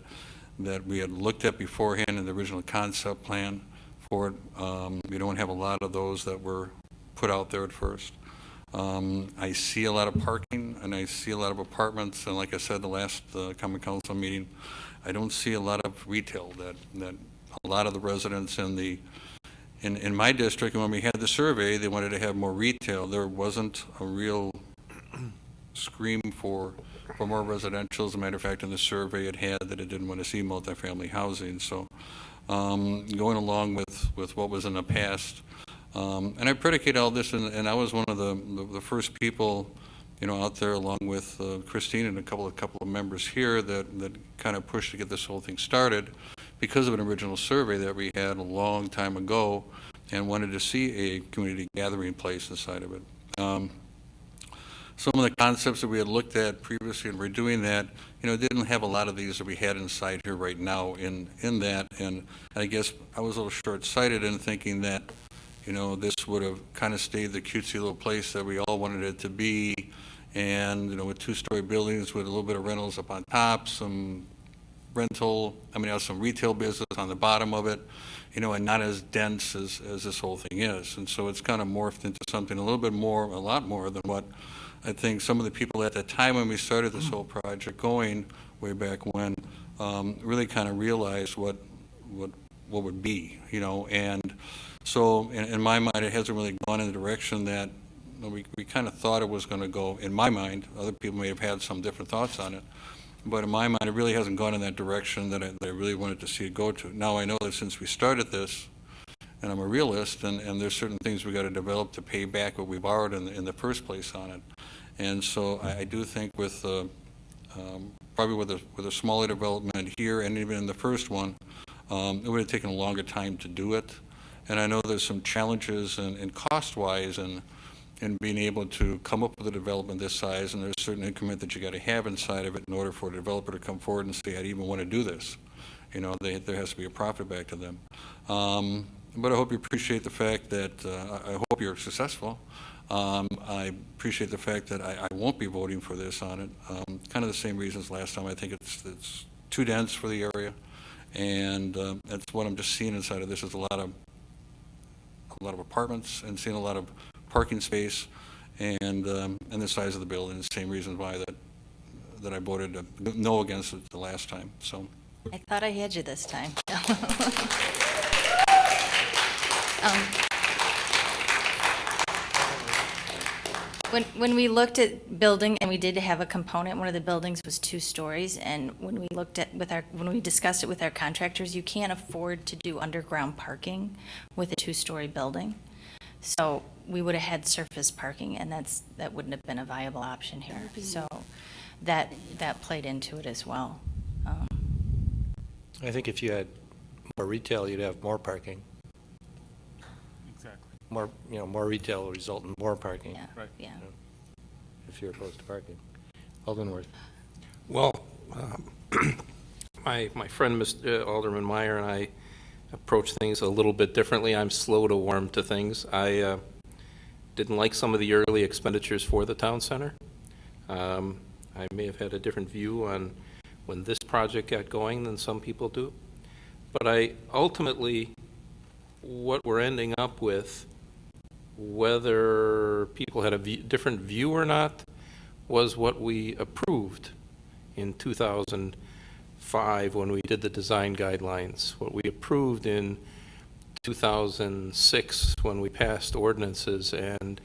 we had looked at beforehand in the original concept plan for it. We don't have a lot of those that were put out there at first. I see a lot of parking, and I see a lot of apartments, and like I said, the last common council meeting, I don't see a lot of retail that a lot of the residents in my district, and when we had the survey, they wanted to have more retail. There wasn't a real scream for more residential. As a matter of fact, in the survey, it had that it didn't want to see multifamily housing. So going along with what was in the past, and I predicate all this, and I was one of the first people, out there along with Christine and a couple of members here that kind of pushed to get this whole thing started because of an original survey that we had a long time ago and wanted to see a community gathering place inside of it. Some of the concepts that we had looked at previously, and we're doing that, didn't have a lot of these that we had inside here right now in that, and I guess I was a little short-sighted in thinking that this would have kind of stayed the cutesy little place that we all wanted it to be, and, with 2-story buildings with a little bit of rentals up on top, some retail business on the bottom of it, and not as dense as this whole thing is. And so it's kind of morphed into something a lot more than what I think some of the people at the time when we started this whole project going way back when really kind of realized what would be, and so in my mind, it hasn't really gone in the direction that we kind of thought it was going to go. In my mind, other people may have had some different thoughts on it, but in my mind, it really hasn't gone in that direction that I really wanted to see it go to. Now I know that since we started this, and I'm a realist, and there's certain things we got to develop to pay back what we borrowed in the first place on it. And so I do think with Probably with a smaller development here, and even in the first one, it would have taken a longer time to do it. And I know there's some challenges in cost-wise in being able to come up with a development this size, and there's a certain increment that you got to have inside of it in order for a developer to come forward and say, I even want to do this. You know, there has to be a profit back to them. But I hope you appreciate the fact that, I hope you're successful. I appreciate the fact that I won't be voting for this on it. Kind of the same reasons last time. I think it's too dense for the area, and that's what I'm just seeing inside of this is a lot of apartments and seeing a lot of parking space, and the size of the building. The same reasons why that I voted no against it the last time. So I thought I had you this time. When we looked at building, and we did have a component, one of the buildings was 2 stories, and when we looked at when we discussed it with our contractors, you can't afford to do underground parking with a 2-story building. So we would have had surface parking, and that wouldn't have been a viable option here. So that played into it as well. I think if you had more retail, you'd have more parking. Exactly. More retail will result in more parking. Yeah, Right. yeah. If you're opposed to parking. Alderman Worth. Well, my friend, Mr. Alderman Meyer, and I approach things a little bit differently. I'm slow to warm to things. I didn't like some of the early expenditures for the town center. I may have had a different view on when this project got going than some people do. But I ultimately, what we're ending up with, whether people had a different view or not, was what we approved in 2005 when we did the design guidelines, what we approved in 2006 when we passed ordinances and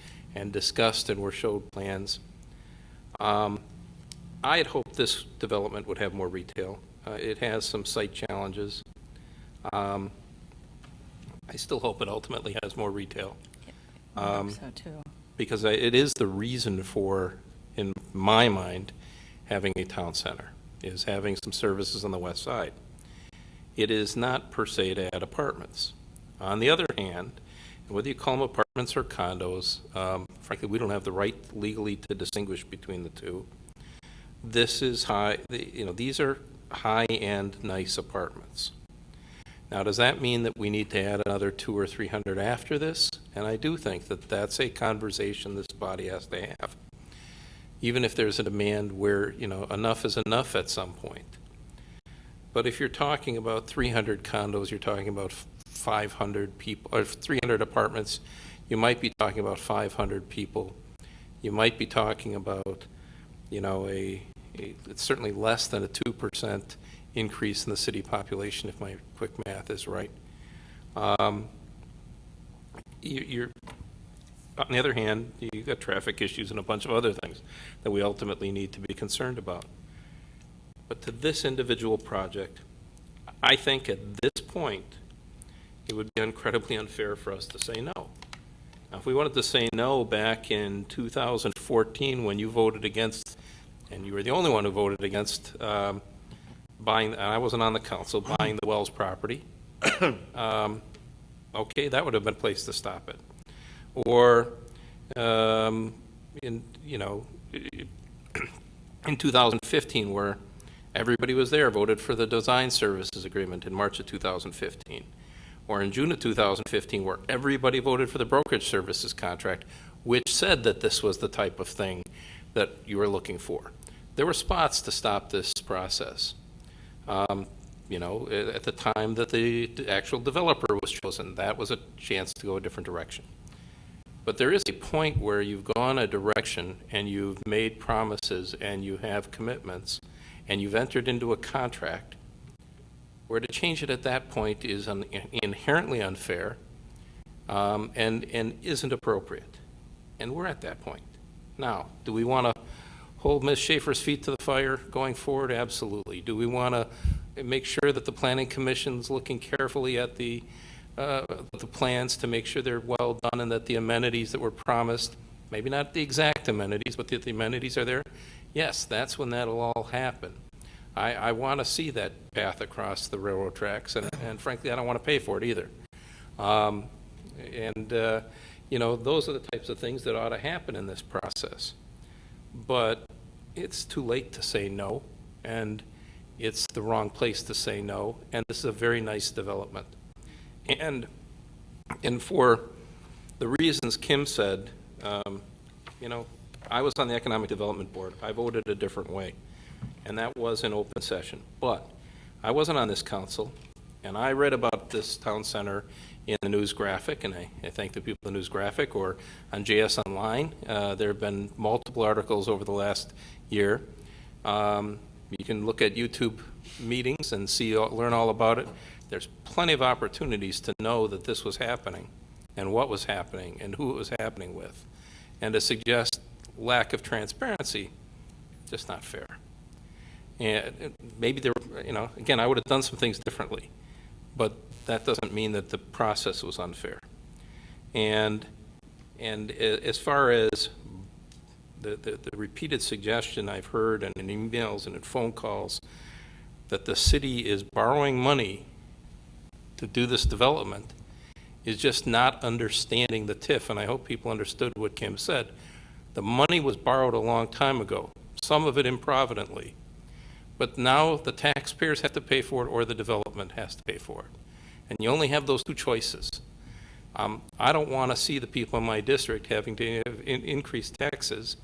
discussed and were showed plans. I had hoped this development would have more retail. It has some site challenges. I still hope it ultimately has more retail. I hope so too. Because it is the reason for, in my mind, having a town center, is having some services on the west side. It is not per se to add apartments. On the other hand, whether you call them apartments or condos, frankly, we don't have the right legally to distinguish between the two. This is these are high-end, nice apartments. Now, does that mean that we need to add another 200 or 300 after this? And I do think that that's a conversation this body has to have, even if there's a demand where, enough is enough at some point. But if you're talking about 300 condos, you're talking about 500 people, or 300 apartments, you might be talking about 500 people. You might be talking about, it's certainly less than a 2% increase in the city population, if my quick math is right. You're, on the other hand, you've got traffic issues and a bunch of other things that we ultimately need to be concerned about. But to this individual project, I think at this point, it would be incredibly unfair for us to say no. Now, if we wanted to say no back in 2014 when you voted against, and you were the only one who voted against buying, and I wasn't on the council, buying the Wells property, okay, that would have been a place to stop it. Or in 2015, where everybody was there, voted for the design services agreement in March of 2015. Or in June of 2015, where everybody voted for the brokerage services contract, which said that this was the type of thing that you were looking for. There were spots to stop this process. At the time that the actual developer was chosen, that was a chance to go a different direction. But there is a point where you've gone a direction and you've made promises and you have commitments and you've entered into a contract where to change it at that point is inherently unfair and isn't appropriate. And we're at that point. Now, do we want to hold Ms. Schaefer's feet to the fire going forward? Absolutely. Do we want to make sure that the Planning Commission's looking carefully at the plans to make sure they're well done and that the amenities that were promised, maybe not the exact amenities, but that the amenities are there? yes, that's when that'll all happen. I want to see that path across the railroad tracks, and frankly, I don't want to pay for it either. You know, those are the types of things that ought to happen in this process. But it's too late to say no, and it's the wrong place to say no, and this is a very nice development. And for the reasons Kim said, you know, I was on the Economic Development Board. I voted a different way, and that was in open session. But I wasn't on this council, and I read about this town center in the news graphic, and I thank the people in the news graphic, or on JS Online. There have been multiple articles over the last year. You can look at YouTube meetings and learn all about it. There's plenty of opportunities to know that this was happening, and what was happening, and who it was happening with. And to suggest lack of transparency, just not fair. And maybe there, you know, again, I would have done some things differently, but that doesn't mean that the process was unfair. And as far as the repeated suggestion I've heard and in emails and in phone calls that the city is borrowing money to do this development is just not understanding the TIF, and I hope people understood what Kim said. The money was borrowed a long time ago, some of it improvidently, but now the taxpayers have to pay for it or the development has to pay for it. And you only have those two choices. I don't want to see the people in my district having to increase taxes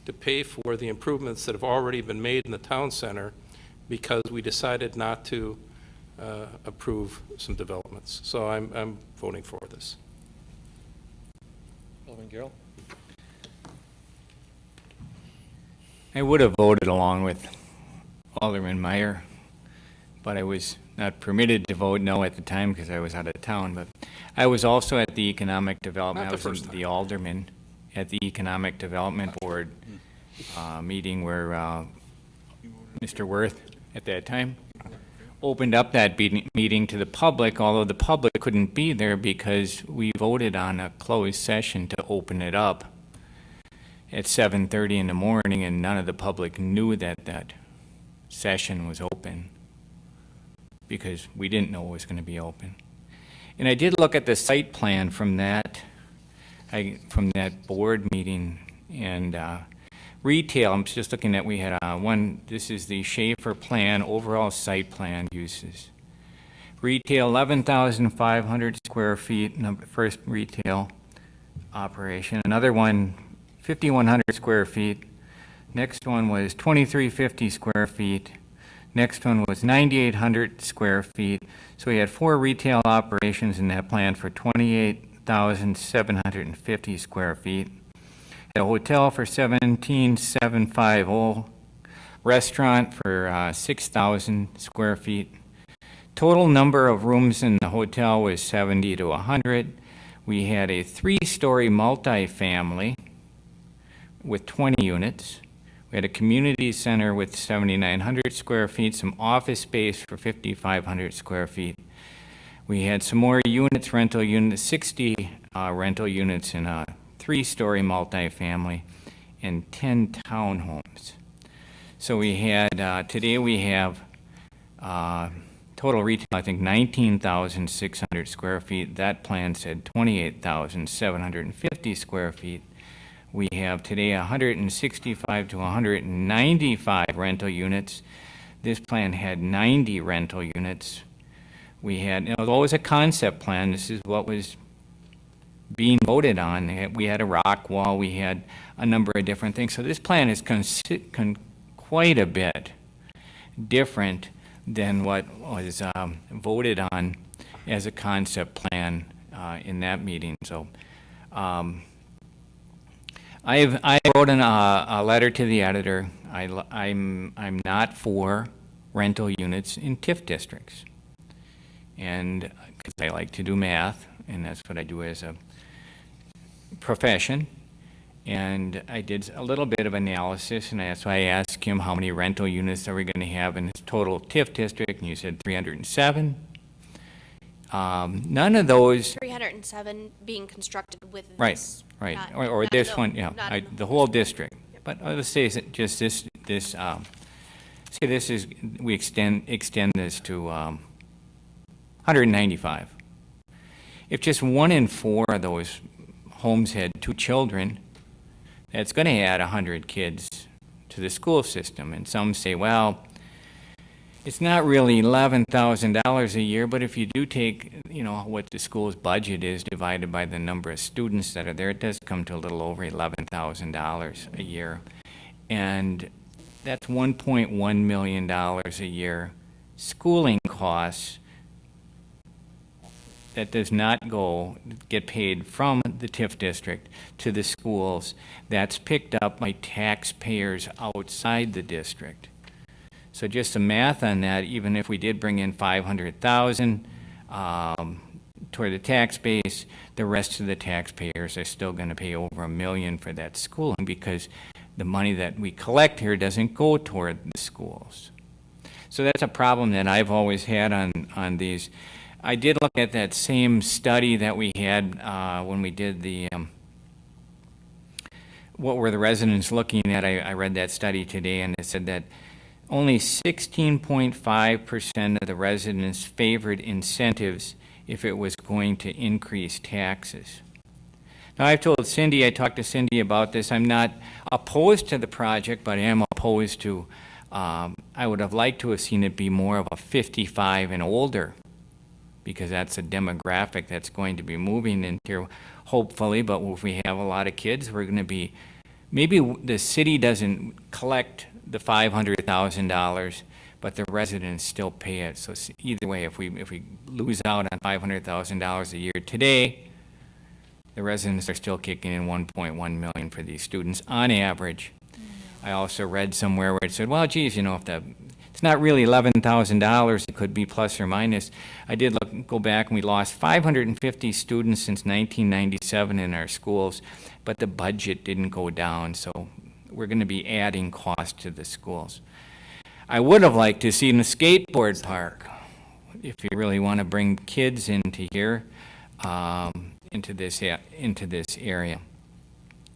to pay for the improvements that have already been made in the town center because we decided not to approve some developments. So I'm voting for this. Alderman Gill? I would have voted along with Alderman Meyer, but I was not permitted to vote no at the time because I was out of town. But I was also at the Economic Development. Not the I was first the alderman at the Economic Development Board meeting where Mr. Worth at that time opened up that meeting to the public, although the public couldn't be there because we voted on a closed session to open it up at 7:30 in the morning, and none of the public knew that that session was open because we didn't know it was going to be open. And I did look at the site plan from that board meeting, and retail, I'm just looking at, we had this is the Schaefer plan, overall site plan uses. Retail, 11,500 square feet, first retail operation. Another one, 5,100 square feet. Next one was 2,350 square feet. Next one was 9,800 square feet. So we had 4 retail operations in that plan for 28,750 square feet. A hotel for 17,750, restaurant for 6,000 square feet. Total number of rooms in the hotel was 70 to 100. We had a 3-story multifamily with 20 units. We had a community center with 7,900 square feet, some office space for 5,500 square feet. We had some more units, rental units, 60 rental units in a 3-story multifamily and 10 townhomes. So we had, today we have total retail, I think 19,600 square feet. That plan said 28,750 square feet. We have today 165 to 195 rental units. This plan had 90 rental units. We had, you know, it was a concept plan. This is what was being voted on. We had a rock wall. We had a number of different things. So this plan is quite a bit different than what was voted on as a concept plan in that meeting. So I wrote a letter to the editor. I'm not for rental units in TIF districts, and because I like to do math, and that's what I do as a profession. And I did a little bit of analysis, and that's why I asked him how many rental units are we going to have in this total TIF district, and you said 307. None of those. 307 being constructed with Right, this. right, not- or not this the- one, yeah, not in the whole district. but let's say just say this is, we extend this to 195. If just 1 in 4 of those homes had 2 children, that's going to add 100 kids to the school system. And some say, well, it's not really $11,000 a year, but if you do take, what the school's budget is divided by the number of students that are there, it does come to a little over $11,000 a year. And that's $1.1 million a year schooling costs that does not get paid from the TIF district to the schools. That's picked up by taxpayers outside the district. So just some math on that, even if we did bring in $500,000 toward the tax base, the rest of the taxpayers are still going to pay over $1 million for that schooling because the money that we collect here doesn't go toward the schools. So that's a problem that I've always had on these. I did look at that same study that we had when we did the, what were the residents looking at. I read that study today, and it said that only 16.5% of the residents favored incentives if it was going to increase taxes. Now, I've told Cindy, I talked to Cindy about this, I'm not opposed to the project, but I am opposed to, I would have liked to have seen it be more of a 55 and older, because that's a demographic that's going to be moving into here, hopefully, but if we have a lot of kids, we're going to be, maybe the city doesn't collect the $500,000, but the residents still pay it. So either way, if we lose out on $500,000 a year today, the residents are still kicking in $1.1 million for these students on average. I also read somewhere where it said, well, geez, if it's not really $11,000, it could be plus or minus. I did go back, and we lost 550 students since 1997 in our schools, but the budget didn't go down, so we're going to be adding cost to the schools. I would have liked to see a skateboard park, if you really want to bring kids into here, into this area.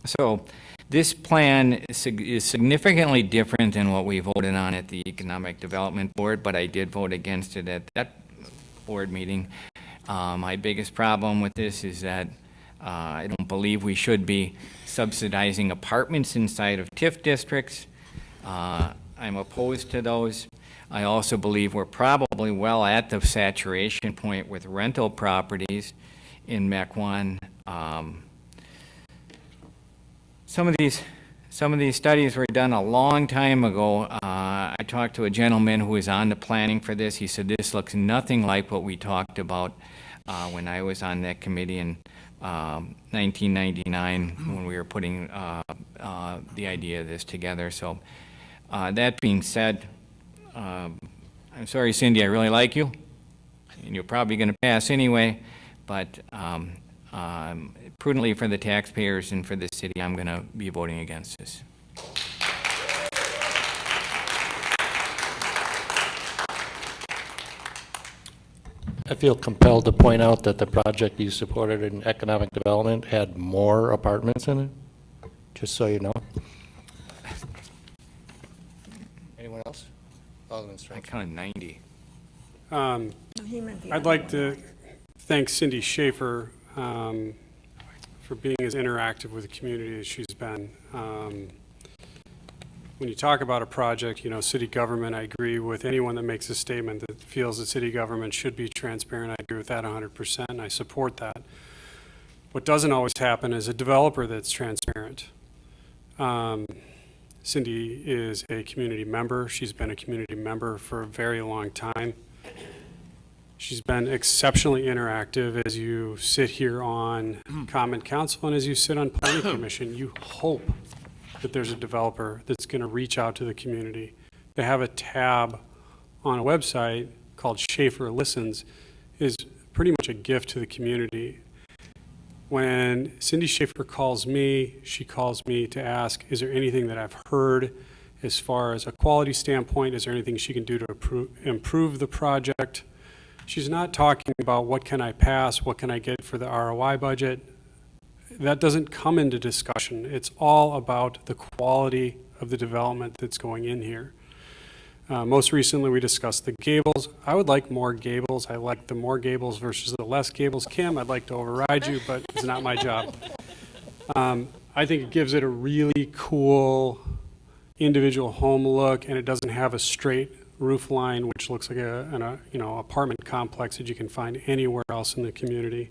So this plan is significantly different than what we voted on at the Economic Development Board, but I did vote against it at that board meeting. My biggest problem with this is that I don't believe we should be subsidizing apartments inside of TIF districts. I'm opposed to those. I also believe we're probably well at the saturation point with rental properties in Mequon. Some of these studies were done a long time ago. I talked to a gentleman who was on the planning for this. He said this looks nothing like what we talked about when I was on that committee in 1999 when we were putting the idea of this together. So that being said, I'm sorry, Cindy, I really like you, and you're probably going to pass anyway, but prudently for the taxpayers and for the city, I'm going to be voting against this. I feel compelled to point out that the project you supported in economic development had more apartments in it, just so you know. Anyone else? Alderman I counted 90. I'd like to thank Cindy Schaefer for being as interactive with the community as she's been. When you talk about a project, city government, I agree with anyone that makes a statement that feels that city government should be transparent. I agree with that 100%, and I support that. What doesn't always happen is a developer that's transparent. Cindy is a community member. She's been a community member for a very long time. She's been exceptionally interactive as you sit here on Common Council and as you sit on Planning Commission. You hope that there's a developer that's going to reach out to the community. They have a tab on a website called Schaefer Listens, is pretty much a gift to the community. When Cindy Schaefer calls me, she calls me to ask, is there anything that I've heard as far as a quality standpoint? Is there anything she can do to improve the project? She's not talking about what can I pass, what can I get for the ROI budget. that doesn't come into discussion. It's all about the quality of the development that's going in here. Most recently, we discussed the gables. I would like more gables. I like the more gables versus the less gables. Kim, I'd like to override you, but it's not my job. I think it gives it a really cool individual home look, and it doesn't have a straight roof line, which looks like an apartment complex that you can find anywhere else in the community.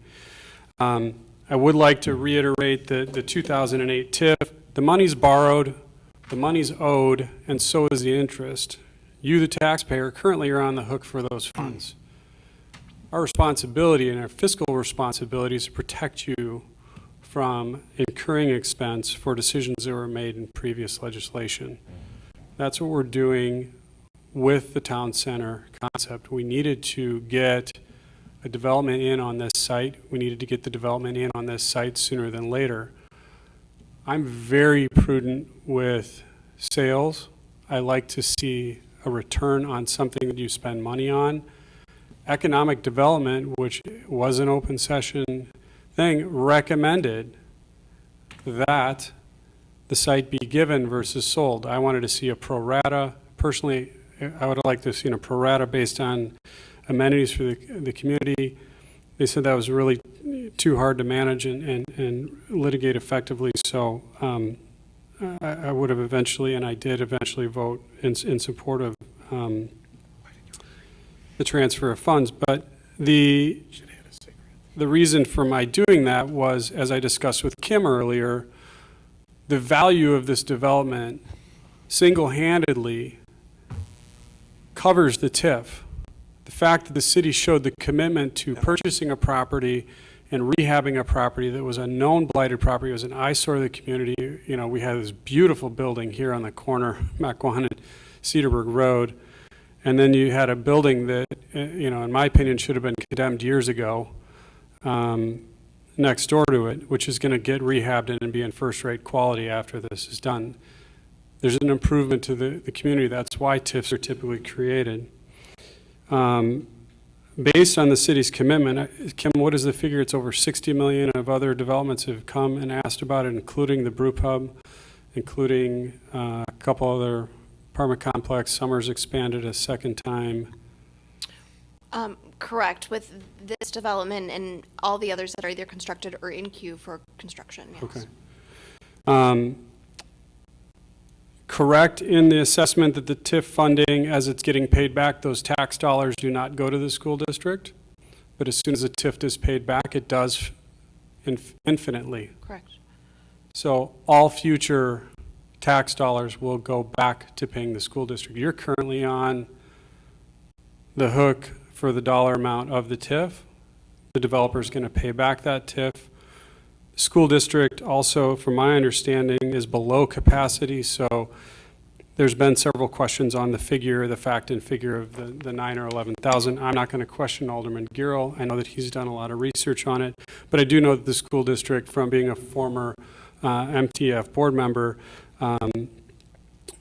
I would like to reiterate that the 2008 TIF, the money's borrowed, the money's owed, and so is the interest. You, the taxpayer, currently are on the hook for those funds. Our responsibility and our fiscal responsibility is to protect you from incurring expense for decisions that were made in previous legislation. That's what we're doing with the town center concept. We needed to get a development in on this site. We needed to get the development in on this site sooner than later. I'm very prudent with sales. I like to see a return on something that you spend money on. Economic development, which was an open session thing, recommended that the site be given versus sold. I wanted to see a pro rata. Personally, I would have liked to have seen a pro rata based on amenities for the community. They said that was really too hard to manage and litigate effectively, so I would have eventually, and I did eventually vote in support of the transfer of funds. But the reason for my doing that was, as I discussed with Kim earlier, the value of this development single-handedly covers the TIF. The fact that the city showed the commitment to purchasing a property and rehabbing a property that was a known blighted property, it was an eyesore of the community. You know, we had this beautiful building here on the corner, Mequon and Cedarburg Road, and then you had a building that, you know, in my opinion, should have been condemned years ago, next door to it, which is going to get rehabbed and be in first-rate quality after this is done. There's an improvement to the community. That's why TIFs are typically created. Based on the city's commitment, Kim, what is the figure? It's over 60 million of other developments have come and asked about it, including the brew pub, including a couple other apartment complex. Summers expanded a second time. Correct, with this development and all the others that are either constructed or in queue for construction, yes. Okay. Correct in the assessment that the TIF funding, as it's getting paid back, those tax dollars do not go to the school district, but as soon as the TIF is paid back, it does infinitely. Correct. So all future tax dollars will go back to paying the school district. You're currently on the hook for the dollar amount of the TIF. The developer is going to pay back that TIF. School district also, from my understanding, is below capacity, so there's been several questions on the figure, the fact and figure of the 9 or 11,000. I'm not going to question Alderman Gierl. I know that he's done a lot of research on it, but I do know that the school district, from being a former MTF board member,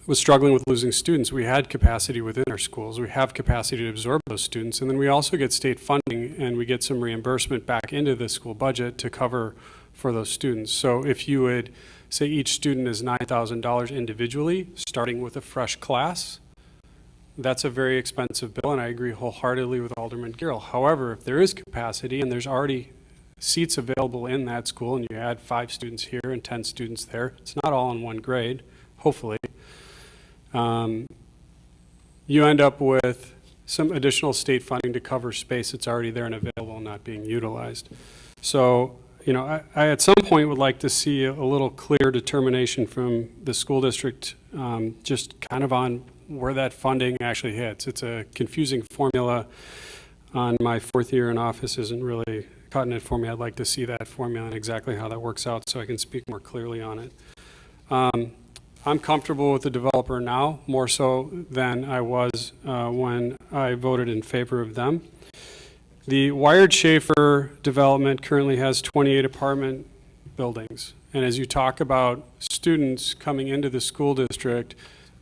was struggling with losing students. We had capacity within our schools. We have capacity to absorb those students, and then we also get state funding, and we get some reimbursement back into the school budget to cover for those students. So if you would say each student is $9,000 individually, starting with a fresh class, that's a very expensive bill, and I agree wholeheartedly with Alderman Gierl. However, if there is capacity and there's already seats available in that school, and you add 5 students here and 10 students there, it's not all in one grade, hopefully, you end up with some additional state funding to cover space that's already there and available and not being utilized. So, you know, I at some point would like to see a little clear determination from the school district, just kind of on where that funding actually hits. It's a confusing formula. On my 4th year in office isn't really cutting it for me. I'd like to see that formula and exactly how that works out so I can speak more clearly on it. I'm comfortable with the developer now, more so than I was when I voted in favor of them. The Wired Schaefer development currently has 28 apartment buildings. And as you talk about students coming into the school district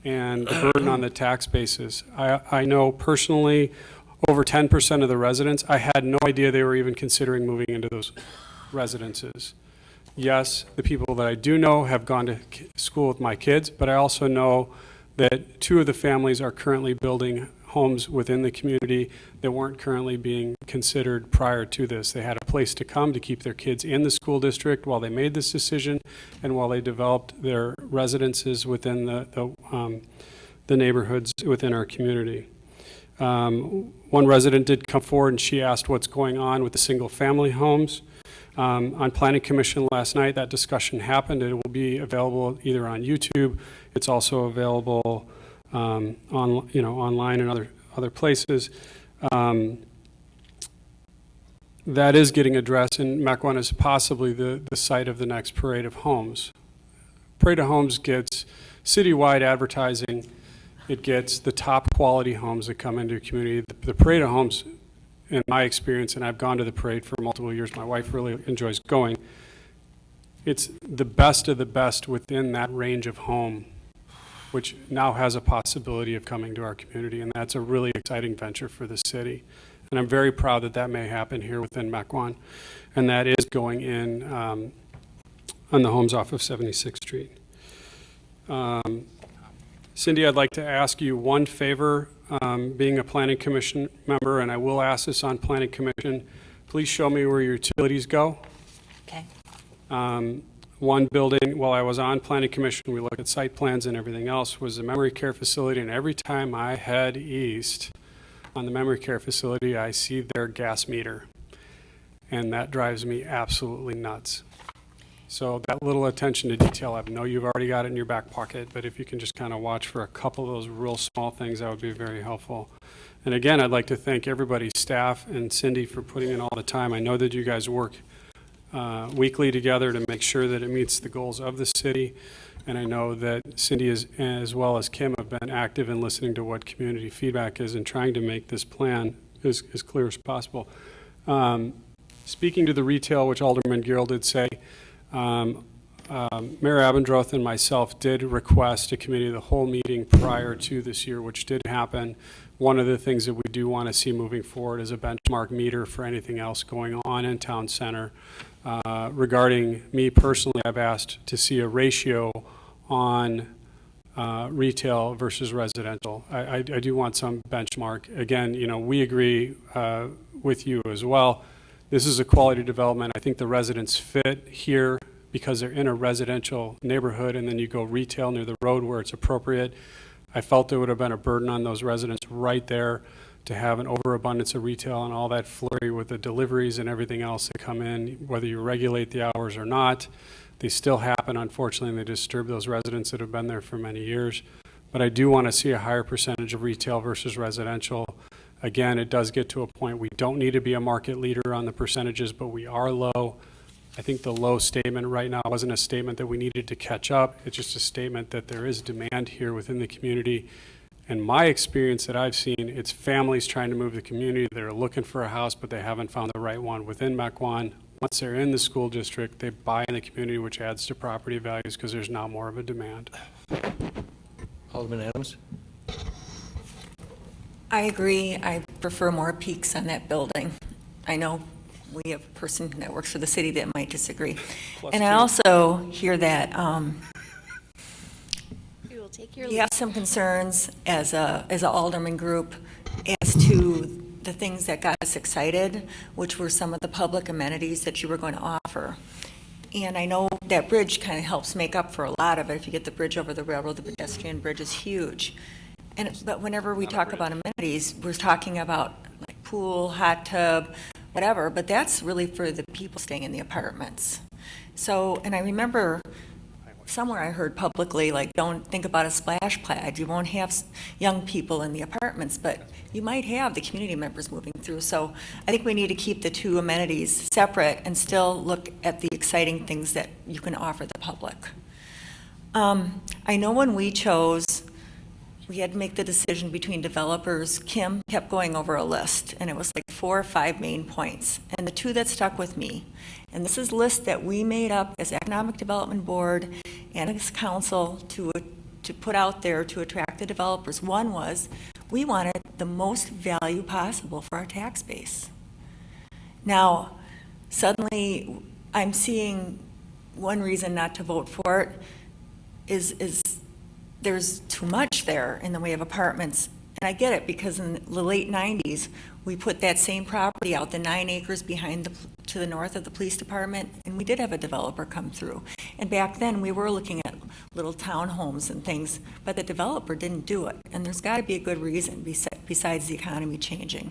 and the burden on the tax basis, I know personally over 10% of the residents, I had no idea they were even considering moving into those residences. yes, the people that I do know have gone to school with my kids, but I also know that 2 of the families are currently building homes within the community that weren't currently being considered prior to this. They had a place to come to keep their kids in the school district while they made this decision and while they developed their residences within the neighborhoods within our community. One resident did come forward and she asked what's going on with the single-family homes. On Planning Commission last night, that discussion happened. It will be available either on YouTube. It's also available online and other places. That is getting addressed, and Mequon is possibly the site of the next Parade of Homes. Parade of Homes gets citywide advertising. It gets the top quality homes that come into your community. The Parade of Homes, in my experience, and I've gone to the parade for multiple years, my wife really enjoys going, it's the best of the best within that range of home, which now has a possibility of coming to our community, and that's a really exciting venture for the city. And I'm very proud that that may happen here within Mequon, and that is going in on the homes off of 76th Street. Cindy, I'd like to ask you one favor, being a Planning Commission member, and I will ask this on Planning Commission, please show me where your utilities go. Okay. One building, while I was on Planning Commission, we looked at site plans and everything else, was a memory care facility, and every time I head east on the memory care facility, I see their gas meter, and that drives me absolutely nuts. So that little attention to detail, I know you've already got it in your back pocket, but if you can just kind of watch for a couple of those real small things, that would be very helpful. And again, I'd like to thank everybody, staff and Cindy, for putting in all the time. I know that you guys work weekly together to make sure that it meets the goals of the city. And I know that Cindy as well as Kim have been active in listening to what community feedback is and trying to make this plan as clear as possible. Speaking to the retail, which Alderman Gill did say, Mayor Abendroth and myself did request a committee of the whole meeting prior to this year, which did happen. One of the things that we do want to see moving forward is a benchmark meter for anything else going on in town center. Regarding me personally, I've asked to see a ratio on retail versus residential. I do want some benchmark. Again, we agree with you as well. This is a quality development. I think the residents fit here because they're in a residential neighborhood, and then you go retail near the road where it's appropriate. I felt there would have been a burden on those residents right there to have an overabundance of retail and all that flurry with the deliveries and everything else that come in, whether you regulate the hours or not. They still happen, unfortunately, and they disturb those residents that have been there for many years. But I do want to see a higher percentage of retail versus residential. Again, it does get to a point we don't need to be a market leader on the percentages, but we are low. I think the low statement right now wasn't a statement that we needed to catch up. It's just a statement that there is demand here within the community. And my experience that I've seen, it's families trying to move the community. They're looking for a house, but they haven't found the right one within Mequon. Once they're in the school district, they buy in the community, which adds to property values because there's now more of a demand. Alderman Adams? I agree. I prefer more peaks on that building. I know we have a person that works for the city that might disagree. And I also hear that we have some concerns as a alderman group as to the things that got us excited, which were some of the public amenities that you were going to offer. And I know that bridge kind of helps make up for a lot of it. If you get the bridge over the railroad, the pedestrian bridge is huge. But whenever we talk about amenities, we're talking about like pool, hot tub, whatever, but that's really for the people staying in the apartments. So, and I remember somewhere I heard publicly, like, don't think about a splash pad. You won't have young people in the apartments, but you might have the community members moving through. So I think we need to keep the two amenities separate and still look at the exciting things that you can offer the public. I know when we chose, we had to make the decision between developers. Kim kept going over a list, and it was like 4 or 5 main points. And the two that stuck with me, and this is a list that we made up as Economic Development Board and as council to put out there to attract the developers. One was, we wanted the most value possible for our tax base. Now, suddenly, I'm seeing one reason not to vote for it is there's too much there in the way of apartments. And I get it, because in the late 90s, we put that same property out, the 9 acres to the north of the police department, and we did have a developer come through. And back then, we were looking at little townhomes and things, but the developer didn't do it. And there's got to be a good reason besides the economy changing.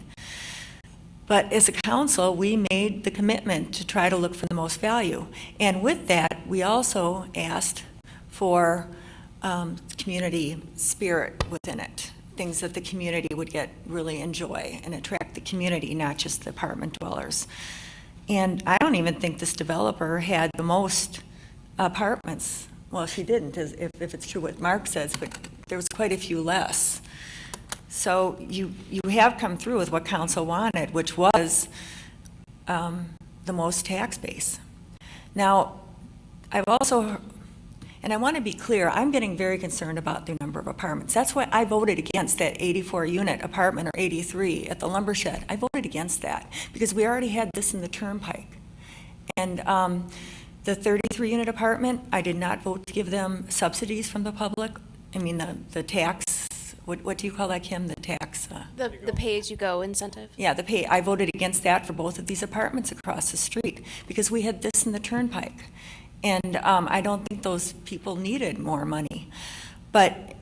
But as a council, we made the commitment to try to look for the most value. And with that, we also asked for community spirit within it, things that the community would really enjoy and attract the community, not just the apartment dwellers. And I don't even think this developer had the most apartments. Well, she didn't, if it's true what Mark says, but there was quite a few less. So you have come through with what council wanted, which was the most tax base. Now, I've also, and I want to be clear, I'm getting very concerned about the number of apartments. That's why I voted against that 84-unit apartment, or 83 at the lumber shed. I voted against that because we already had this in the Turnpike. And the 33-unit apartment, I did not vote to give them subsidies from the public. I mean, the tax, what do you call that, Kim? The tax? The pay-as-you-go incentive? Yeah, I voted against that for both of these apartments across the street because we had this in the Turnpike. And I don't think those people needed more money. But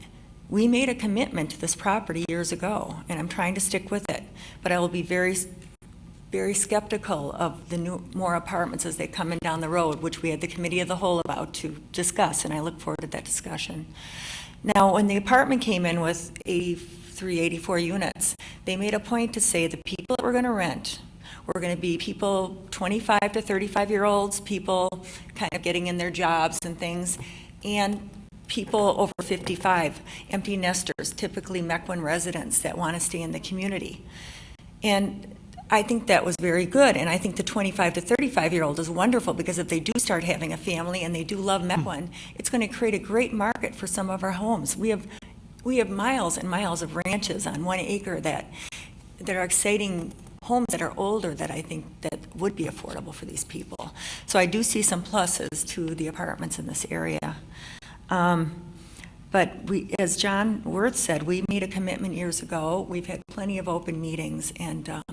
we made a commitment to this property years ago, and I'm trying to stick with it. But I will be very, very skeptical of the more apartments as they come in down the road, which we had the committee of the whole about to discuss, and I look forward to that discussion. Now, when the apartment came in with 83, 84 units, they made a point to say the people that were going to rent were going to be people 25 to 35-year-olds, people kind of getting in their jobs and things, and people over 55, empty nesters, typically Mequon residents that want to stay in the community. And I think that was very good, and I think the 25 to 35-year-old is wonderful because if they do start having a family and they do love Mequon, it's going to create a great market for some of our homes. We have miles and miles of ranches on 1 acre that are exciting homes that are older that I think that would be affordable for these people. So I do see some pluses to the apartments in this area. But as John Wirth said, we made a commitment years ago. We've had plenty of open meetings, and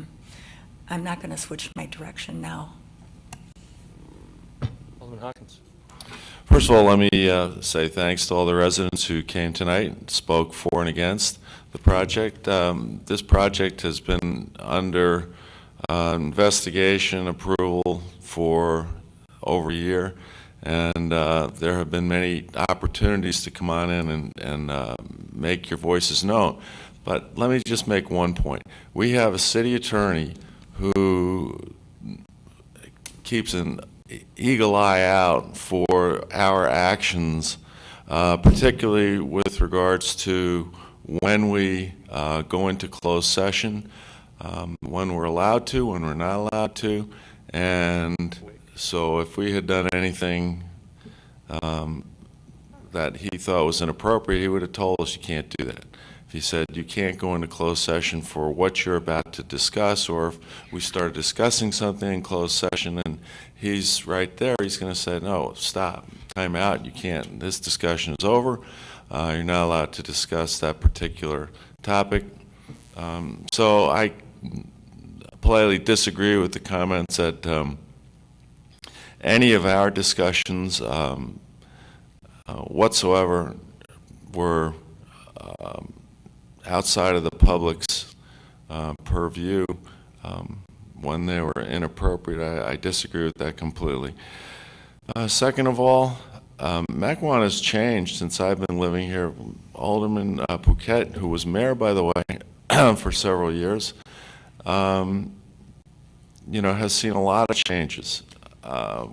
I'm not going to switch my direction now. Alderman Hawkins. First of all, let me say thanks to all the residents who came tonight and spoke for and against the project. This project has been under investigation, approval for over a year, and there have been many opportunities to come on in and make your voices known. But let me just make one point. We have a city attorney who keeps an eagle eye out for our actions, particularly with regards to when we go into closed session, when we're allowed to, when we're not allowed to. And so if we had done anything that he thought was inappropriate, he would have told us you can't do that. If he said you can't go into closed session for what you're about to discuss, or if we start discussing something in closed session and he's right there, he's going to say, no, stop, time out, you can't, this discussion is over. You're not allowed to discuss that particular topic. So I politely disagree with the comments that any of our discussions whatsoever were outside of the public's purview when they were inappropriate. I disagree with that completely. Second of all, Mequon has changed since I've been living here. Alderman Pouquet, who was mayor, by the way, for several years, has seen a lot of changes.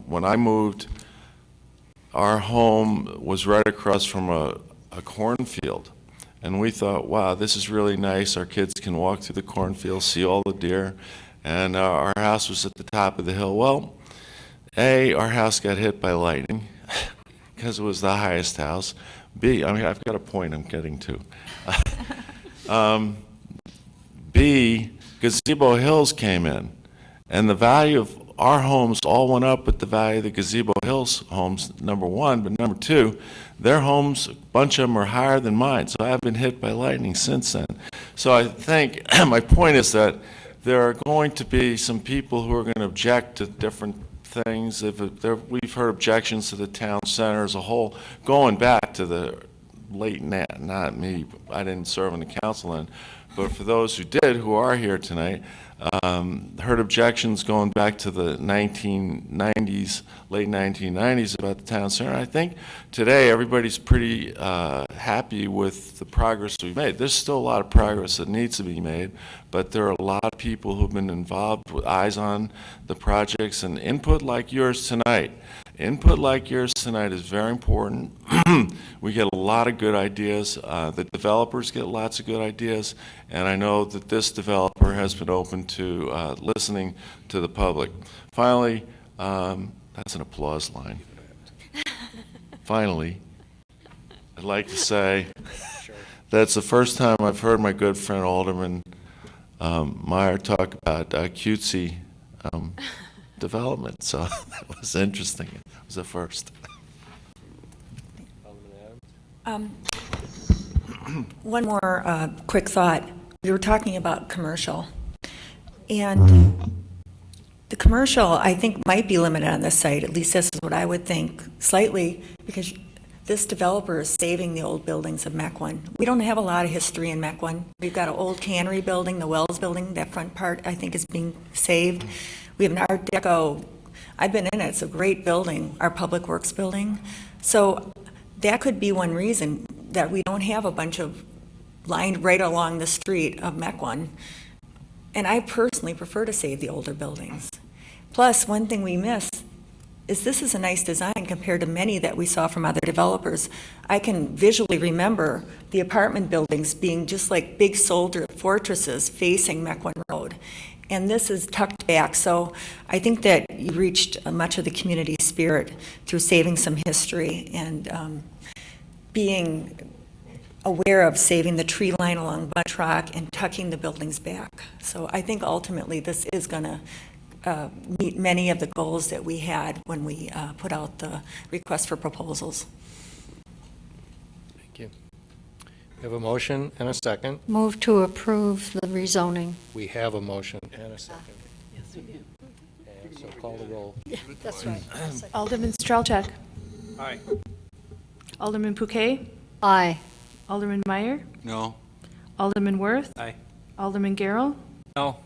When I moved, our home was right across from a cornfield. And we thought, wow, this is really nice. Our kids can walk through the cornfield, see all the deer. And our house was at the top of the hill. Well, A, our house got hit by lightning because it was the highest house. B, I mean, I've got a point I'm getting to. B, Gazebo Hills came in. And the value of our homes all went up with the value of the Gazebo Hills homes, number one, but number two, their homes, a bunch of them are higher than mine, so I've been hit by lightning since then. So I think, my point is that there are going to be some people who are going to object to different things. We've heard objections to the town center as a whole, going back to the late, not me, I didn't serve on the council then, but for those who did, who are here tonight, heard objections going back to the 1990s, late 1990s about the town center. I think today everybody's pretty happy with the progress we've made. There's still a lot of progress that needs to be made, but there are a lot of people who've been involved with eyes on the projects, and input like yours tonight. Input like yours tonight is very important. We get a lot of good ideas. The developers get lots of good ideas, and I know that this developer has been open to listening to the public. Finally, that's an applause line. Finally, I'd like to say that's the first time I've heard my good friend Alderman Meyer talk about cutesy development, so that was interesting. It was a first. One more quick thought. We were talking about commercial, and the commercial, I think, might be limited on this site. At least this is what I would think, slightly, because this developer is saving the old buildings of Mequon. We don't have a lot of history in Mequon. We've got an old cannery building, the Wells building, that front part, I think, is being saved. We have an Art Deco, I've been in it, it's a great building, our Public Works building. So that could be one reason that we don't have a bunch of lined right along the street of Mequon. And I personally prefer to save the older buildings. Plus, one thing we miss is this is a nice design compared to many that we saw from other developers. I can visually remember the apartment buildings being just like big soldier fortresses facing Mequon Road. And this is tucked back, so I think that you reached much of the community spirit through saving some history and being aware of saving the tree line along Bunch Rock and tucking the buildings back. So I think ultimately this is going to meet many of the goals that we had when we put out the request for proposals. Thank you. We have a motion and a second. Move to approve the rezoning. We have a motion and a second. Yes, we do. And so call the roll. Yeah, that's right. Alderman Strelchak. Aye. Alderman Pouquet. Aye. Alderman Meyer. No. Alderman Worth. Aye. Alderman Garrell. No.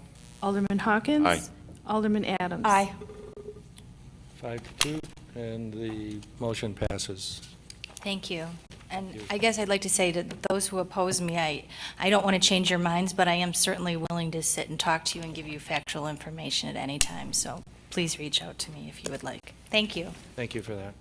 Alderman Hawkins. Aye. Alderman Adams. Aye. 5-2, and the motion passes. Thank you. And I guess I'd like to say to those who oppose me, I don't want to change your minds, but I am certainly willing to sit and talk to you and give you factual information at any time. So please reach out to me if you would like. Thank you. Thank you for that.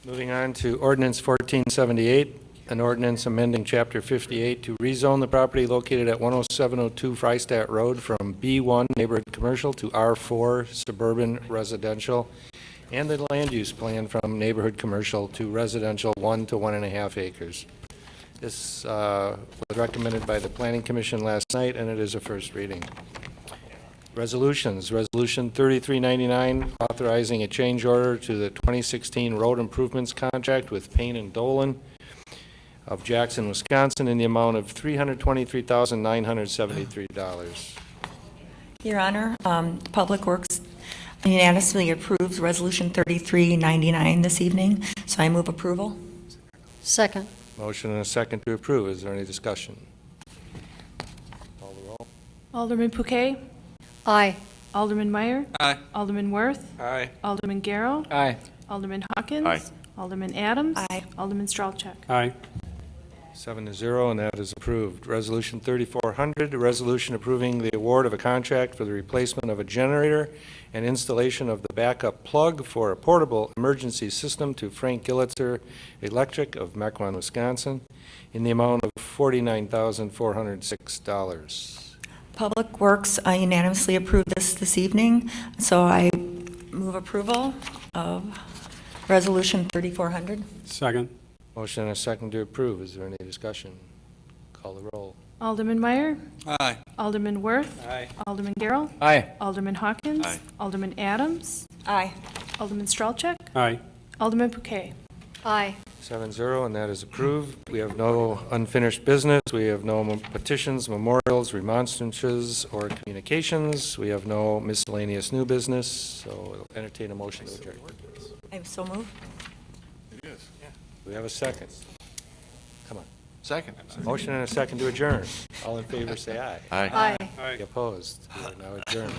Moving on to ordinance 1478, an ordinance amending Chapter 58 to rezone the property located at 10702 Freistadt Road from B1 Neighborhood Commercial to R4 Suburban Residential, and the land use plan from Neighborhood Commercial to Residential 1 to 1.5 acres. This was recommended by the Planning Commission last night, and it is a first reading. Resolutions. Resolution 3399, authorizing a change order to the 2016 road improvements contract with Payne and Dolan of Jackson, Wisconsin, in the amount of $323,973. Your Honor, Public Works unanimously approves Resolution 3399 this evening, so I move approval. Second. Motion and a second to approve. Is there any discussion? Call the roll. Alderman Pouquet. Aye. Alderman Meyer. Aye. Alderman Worth. Aye. Alderman Garrell. Aye. Alderman Hawkins. Aye. Alderman Adams. Aye. Alderman Strelchak. Aye. 7-0, and that is approved. Resolution 3400, a resolution approving the award of a contract for the replacement of a generator and installation of the backup plug for a portable emergency system to Frank Gillitzer Electric of Mequon, Wisconsin, in the amount of $49,406. Public Works unanimously approved this evening, so I move approval of Resolution 3400. Second. Motion and a second to approve. Is there any discussion? Call the roll. Alderman Meyer. Aye. Alderman Worth. Aye. Alderman Garrell. Aye. Alderman Hawkins. Aye. Alderman Adams. Aye. Alderman Stralchuk. Aye. Alderman Bouquet. Aye. 7-0, and that is approved. We have no unfinished business. We have no petitions, memorials, remonstrances, or communications. We have no miscellaneous new business, so I'll entertain a motion to adjourn. I so move. It is. We have a second. Come on. Second. Motion and a second to adjourn. All in favor, say aye. Aye. Opposed? We are now adjourned.